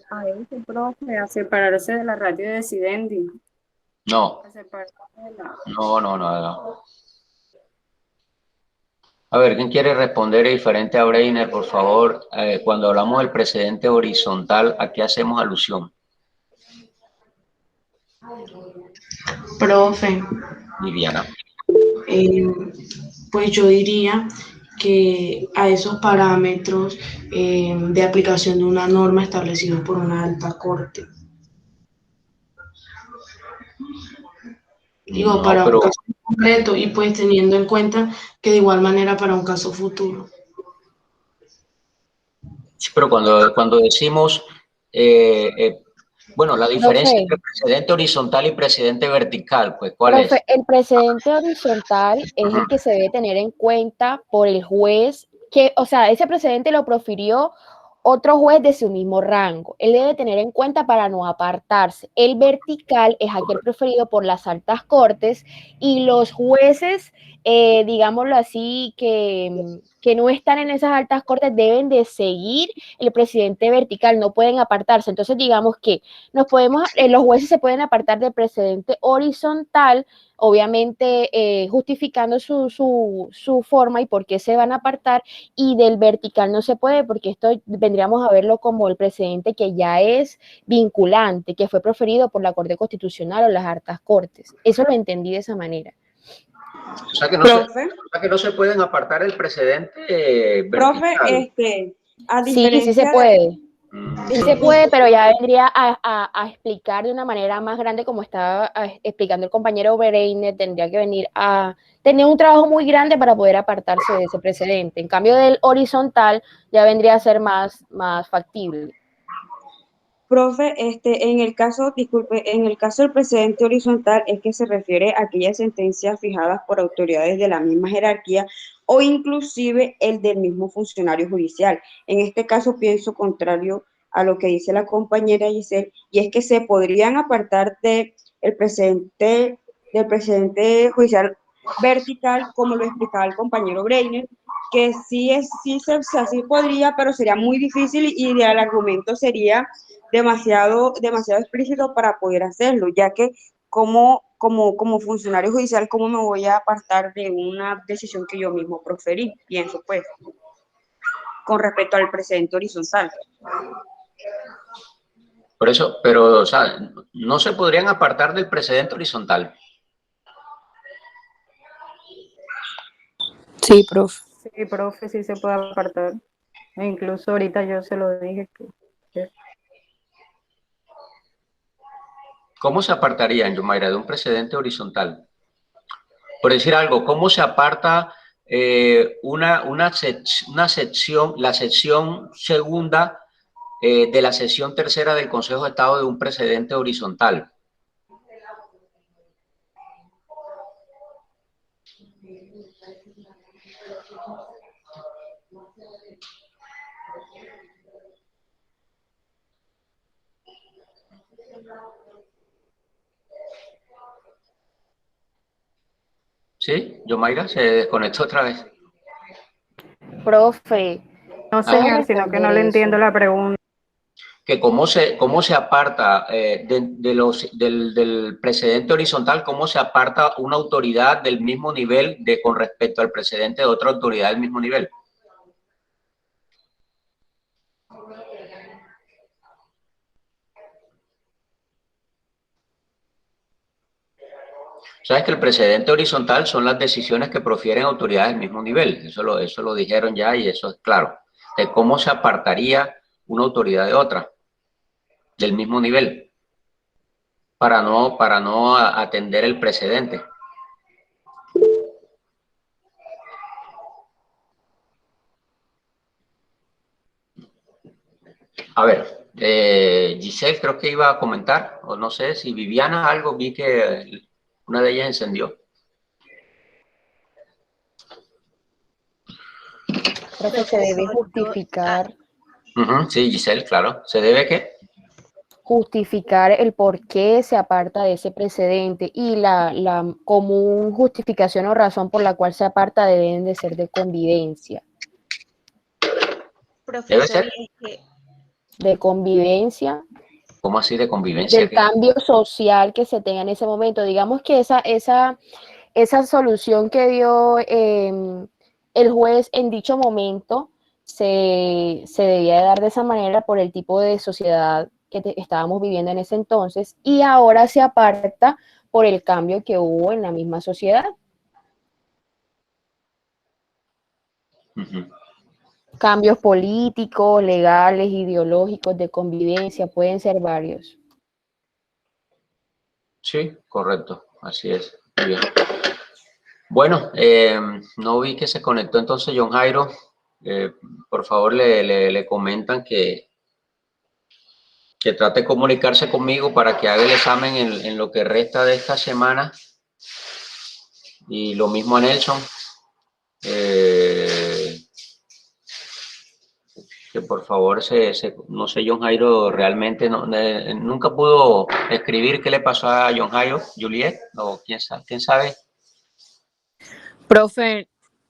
A eso, profe, a separarse de la ratio decidendi. No. A separarse de la... No. A ver, ¿quién quiere responder diferente a Breiner, por favor? Cuando hablamos del precedente horizontal, ¿a qué hacemos alusión? Profe, Viviana. pues yo diría que a esos parámetros de aplicación de una norma establecidos por una alta corte. Digo, No, para pero... un caso concreto y pues teniendo en cuenta que de igual manera para un caso futuro. Sí, pero cuando decimos, bueno, la diferencia entre precedente horizontal y precedente vertical, pues, ¿cuál es? El precedente horizontal es el que se debe tener en cuenta por el juez, que, o sea, ese precedente lo profirió otro juez de su mismo rango. Él debe tener en cuenta para no apartarse. El vertical es aquel preferido por las altas cortes y los jueces, digámoslo así, que no están en esas altas cortes deben de seguir el precedente vertical, no pueden apartarse. Entonces, digamos que los jueces se pueden apartar del precedente horizontal, obviamente justificando su forma y por qué se van a apartar, y del vertical no se puede, porque esto vendríamos a verlo como el precedente que ya es vinculante, que fue proferido por la Corte Constitucional o las altas cortes. Eso lo entendí de esa manera. O sea que no se pueden apartar el precedente vertical. Profe, a Sí diferencia se puede. Sí se puede, de... pero ya vendría a explicar de una manera más grande, como estaba explicando el compañero Breiner, tendría que venir a tener un trabajo muy grande para poder apartarse de ese precedente. En cambio del horizontal ya vendría a ser más factible. Profe, en el caso del precedente horizontal es que se refiere a aquellas sentencias fijadas por autoridades de la misma jerarquía o inclusive el del mismo funcionario judicial. En este caso pienso contrario a lo que dice la compañera Giselle, y es que se podrían apartar del precedente judicial vertical, como lo explicaba el compañero Breiner, que sí podría, pero sería muy difícil y el argumento sería demasiado explícito para poder hacerlo, ya que como funcionario judicial, ¿cómo me voy a apartar de una decisión que yo mismo proferí? Pienso, pues, con respecto al precedente horizontal. Por eso, pero, o sea, no se podrían apartar del precedente horizontal. Sí, profe. Sí, profe, sí se puede apartar. E incluso ahorita yo se lo dije que... ¿Cómo se apartarían, Yomaira, de un precedente horizontal? Por decir algo, ¿cómo se aparta la sección segunda de la sección tercera del Consejo de Estado de un precedente horizontal? ¿Sí? ¿Yomaira se desconectó otra vez? Profe. No, señor, sino que no le entiendo la pregunta. Que cómo se aparta del precedente horizontal, cómo se aparta una autoridad del mismo nivel con respecto al precedente de otra autoridad del mismo nivel. Sabes que el precedente horizontal son las decisiones que profieren autoridades del mismo nivel. Eso lo dijeron ya y eso es claro. De cómo se apartaría una autoridad de otra. del mismo nivel, para no atender el precedente. A ver, Giselle creo que iba a comentar, o no sé si Viviana algo, vi que una de ellas encendió. Profe, se debe justificar. Sí, Giselle, claro. ¿Se debe qué? Justificar el por qué se aparta de ese precedente y la común justificación o razón por la cual se aparta deben de ser de convivencia. ¿Debe ser? De convivencia. ¿Cómo así de convivencia? Del cambio social que se tenga en ese momento. Digamos que esa solución que dio el juez en dicho momento se debía dar de esa manera por el tipo de sociedad que estábamos viviendo en ese entonces, y ahora se aparta por el cambio que hubo en la misma sociedad. Cambios políticos, legales, ideológicos, de convivencia, pueden ser varios. Sí, correcto, así es. Muy bien. Bueno, no vi que se conectó entonces John Jairo. Por favor, le comentan que trate de comunicarse conmigo para que haga el examen en lo que resta de esta semana. Y lo mismo a Nelson. Que por favor, no sé, John Jairo realmente nunca pudo escribir qué le pasó a John Jairo, Juliet, o quién sabe. Profe,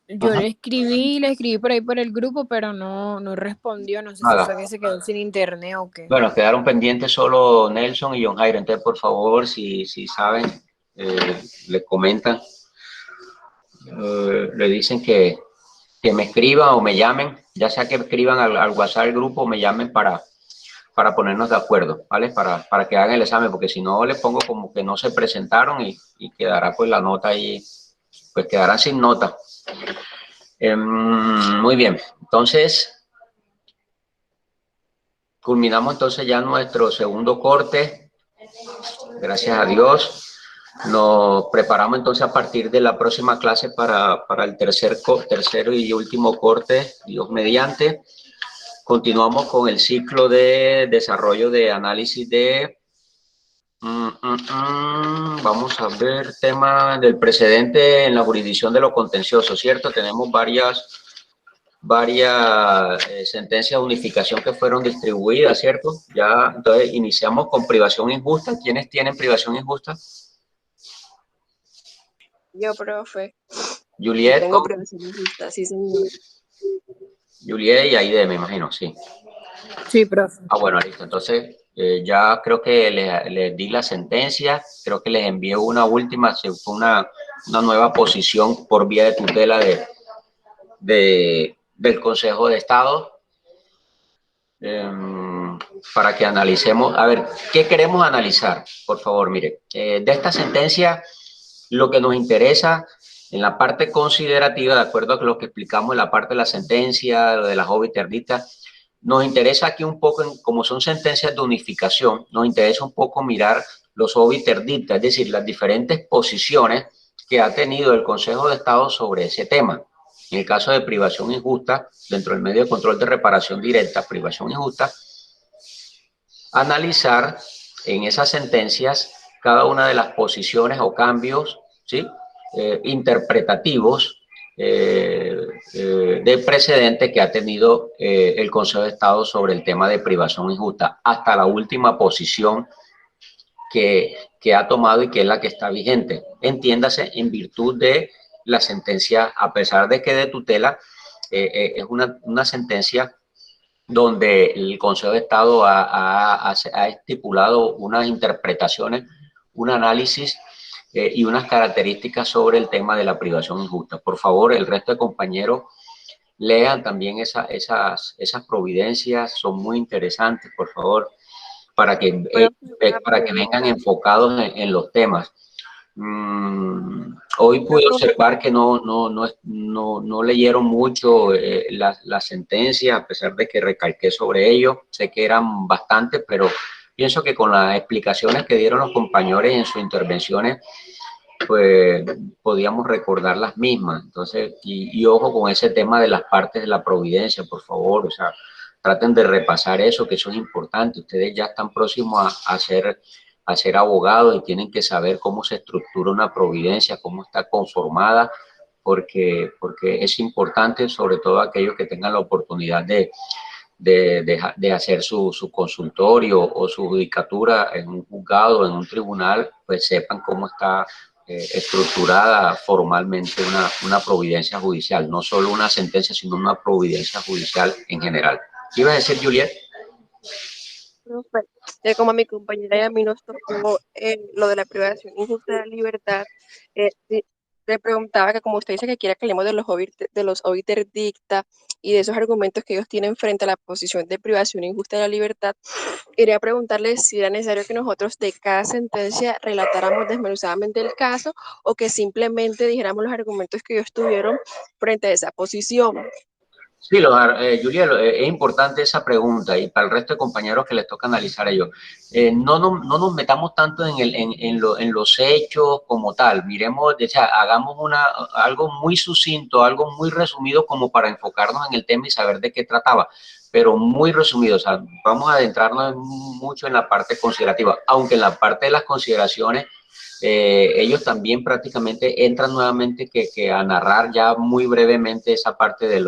yo le escribí por ahí por el grupo, pero no respondió, no sé si fue que se quedó sin internet o qué. Bueno, quedaron pendientes solo Nelson y John Jairo, entonces por favor, si saben, le comentan, le dicen que me escriban o me llamen, ya sea que escriban al WhatsApp del grupo o me llamen para ponernos de acuerdo, ¿vale? Para que hagan el examen, porque si no, les pongo como que no se presentaron y quedará pues la nota ahí, pues quedarán sin nota. Muy bien, entonces culminamos entonces ya nuestro segundo corte, gracias a Dios. Nos preparamos entonces a partir de la próxima clase para el tercero y último corte, Dios mediante. Continuamos con el ciclo de desarrollo de análisis de... vamos a ver, tema del precedente en la jurisdicción de lo contencioso, ¿cierto? Tenemos varias sentencias de unificación que fueron distribuidas, ¿cierto? Ya, entonces, iniciamos con privación injusta. ¿Quiénes tienen privación injusta? Yo, profe. Juliet. Tengo privación injusta, sí, señor. Juliet y Aide, me imagino, sí. Sí, profe. Ah, bueno, listo. Entonces, ya creo que les di la sentencia, creo que les envié una última, fue una nueva posición por vía de tutela del Consejo de Estado, para que analicemos. A ver, ¿qué queremos analizar? Por favor, mire, de esta sentencia, lo que nos interesa en la parte considerativa, de acuerdo a lo que explicamos en la parte de la sentencia, de las obiterditas, nos interesa aquí un poco, como son sentencias de unificación, nos interesa un poco mirar los obiterditas, es decir, las diferentes posiciones que ha tenido el Consejo de Estado sobre ese tema. En el caso de privación injusta, dentro del medio de control de reparación directa, privación injusta, analizar en esas sentencias cada una de las posiciones o cambios, ¿sí? Interpretativos de precedente que ha tenido el Consejo de Estado sobre el tema de privación injusta, hasta la última posición que ha tomado y que es la que está vigente. Entiéndase, en virtud de la sentencia, a pesar de que de tutela, es una sentencia donde el Consejo de Estado ha estipulado unas interpretaciones, un análisis y unas características sobre el tema de la privación injusta. Por favor, el resto de compañeros lean también esas providencias, son muy interesantes, por favor, para que vengan enfocados en los temas. Hoy pude observar que no leyeron mucho la sentencia, a pesar de que recalqué sobre ello. Sé que eran bastantes, pero pienso que con las explicaciones que dieron los compañeros en sus intervenciones, pues podíamos recordar las mismas. Entonces, y ojo con ese tema de las partes de la providencia, por favor, o sea, traten de repasar eso, que eso es importante. Ustedes ya están próximos a ser abogados y tienen que saber cómo se estructura una providencia, cómo está conformada, porque es importante, sobre todo aquellos que tengan la oportunidad de hacer su consultorio o su judicatura en un juzgado, en un tribunal, pues sepan cómo está estructurada formalmente una providencia judicial, no solo una sentencia, sino una providencia judicial en general. ¿Qué iba a decir, Juliet? Como a mi compañera y a mí nos tocó lo de la privación injusta de la libertad, le preguntaba que, como usted dice que quiere que hablemos de los obiter dicta y de esos argumentos que ellos tienen frente a la posición de privación injusta de la libertad, quería preguntarle si era necesario que nosotros de cada sentencia relatáramos desmenuzadamente el caso o que simplemente dijéramos los argumentos que ellos tuvieron frente a esa posición. Sí, Juliet, es importante esa pregunta y para el resto de compañeros que les toca analizar a ellos. No nos metamos tanto en los hechos como tal. Miremos, o sea, hagamos algo muy sucinto, algo muy resumido como para enfocarnos en el tema y saber de qué trataba, pero muy resumido. O sea, vamos a adentrarnos mucho en la parte considerativa, aunque en la parte de las consideraciones ellos también prácticamente entran nuevamente que a narrar ya muy brevemente esa parte de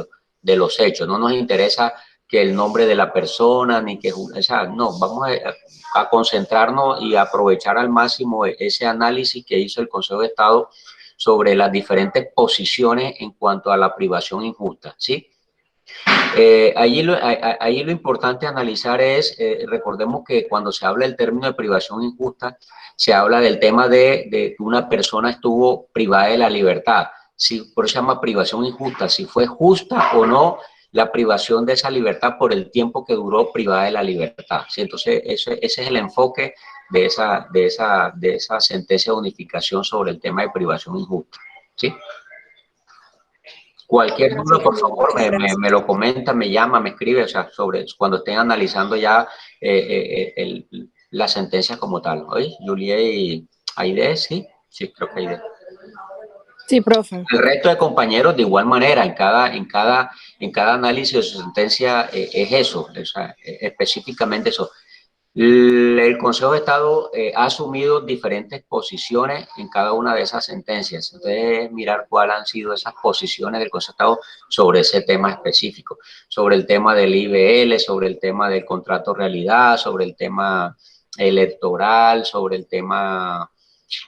los hechos. No nos interesa que el nombre de la persona, ni que, o sea, no, vamos a concentrarnos y aprovechar al máximo ese análisis que hizo el Consejo de Estado sobre las diferentes posiciones en cuanto a la privación injusta, ¿sí? Allí lo importante analizar es, recordemos que cuando se habla del término de privación injusta, se habla del tema de que una persona estuvo privada de la libertad. Por eso se llama privación injusta, si fue justa o no la privación de esa libertad por el tiempo que duró privada de la libertad. ¿Sí? Entonces, ese es el enfoque de esa sentencia de unificación sobre el tema de privación injusta. ¿Sí? Cualquier duda, por favor, me lo comenta, me llama, me escribe, o sea, sobre cuando estén analizando ya la sentencia como tal. ¿Oye? Juliet y Aide, ¿sí? Sí, creo que Aide. Sí, profe. El resto de compañeros, de igual manera, en cada análisis de su sentencia es eso, o sea, específicamente eso. El Consejo de Estado ha asumido diferentes posiciones en cada una de esas sentencias. Entonces, mirar cuáles han sido esas posiciones del Consejo de Estado sobre ese tema específico, sobre el tema del IBL, sobre el tema del contrato realidad, sobre el tema electoral, sobre el tema...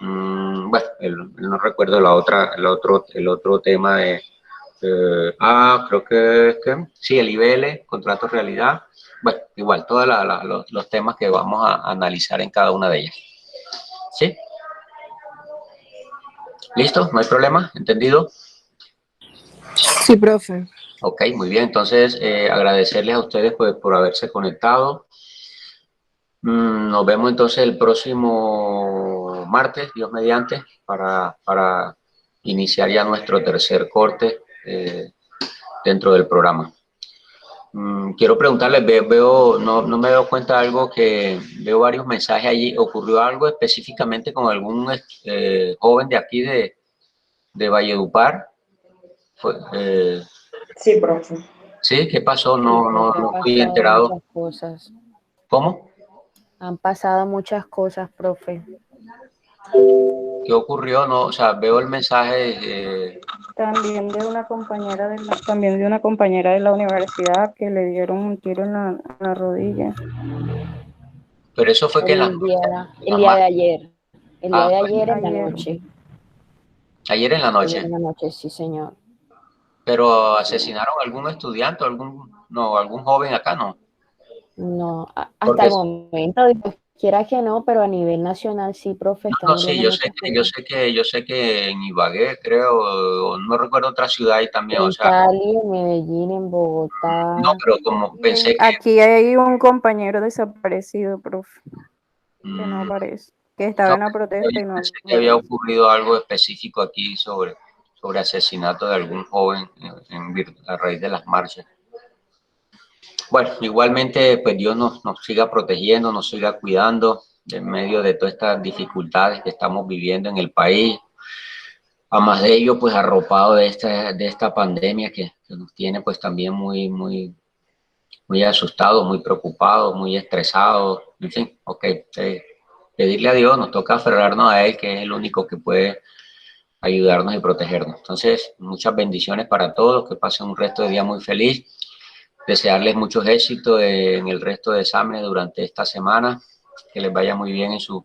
bueno, no recuerdo el otro tema de... creo que sí, el IBL, contrato realidad. Bueno, igual, todos los temas que vamos a analizar en cada una de ellas. ¿Sí? ¿Listo? ¿No hay problema? ¿Entendido? Sí, profe. Ok, muy bien. Entonces, agradecerles a ustedes por haberse conectado. Nos vemos entonces el próximo martes, Dios mediante, para iniciar ya nuestro tercer corte dentro del programa. Quiero preguntarles, no me he dado cuenta de algo, que veo varios mensajes allí. ¿Ocurrió algo específicamente con algún joven de aquí de Valledupar? Sí, profe. ¿Sí? ¿Qué pasó? No fui Han pasado enterado. muchas cosas. ¿Cómo? Han pasado muchas cosas, profe. ¿Qué ocurrió? No, o sea, veo el mensaje. También de una compañera de la universidad que le dieron un tiro en la rodilla. Pero eso fue que El día de ayer. El día de ayer en la noche. Ayer en la noche. Ayer en la noche, sí, señor. Pero asesinaron a algún estudiante, algún joven acá, ¿no? No, hasta el momento, quiera que no, pero a nivel nacional sí, profe. No, sí, yo sé que en Ibagué, creo, no recuerdo otra ciudad ahí también, en Cali, en Medellín, en Bogotá. No, pero como pensé que... Aquí hay un compañero desaparecido, profe, que no aparece, que estaba en la protesta y no Pensé que había ocurrido algo específico aquí sobre asesinato de algún joven a raíz de las marchas. bueno, igualmente, pues Dios nos siga protegiendo, nos siga cuidando en medio de todas estas dificultades que estamos viviendo en el país. A más de ello, pues arropado de esta pandemia que nos tiene pues también muy asustados, muy preocupados, muy estresados, en fin, ok, pedirle a Dios, nos toca aferrarnos a Él, que es el único que puede ayudarnos y protegernos. Entonces, muchas bendiciones para todos, que pasen un resto de día muy feliz, desearles muchos éxitos en el resto de exámenes durante esta semana, que les vaya muy bien en sus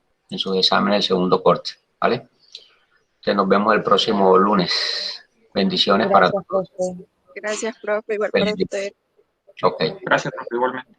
exámenes del segundo corte, ¿vale? Entonces nos vemos el próximo lunes. Bendiciones para todos. Profe. Gracias, profe. Igual para usted. Ok. Gracias, profe, igualmente.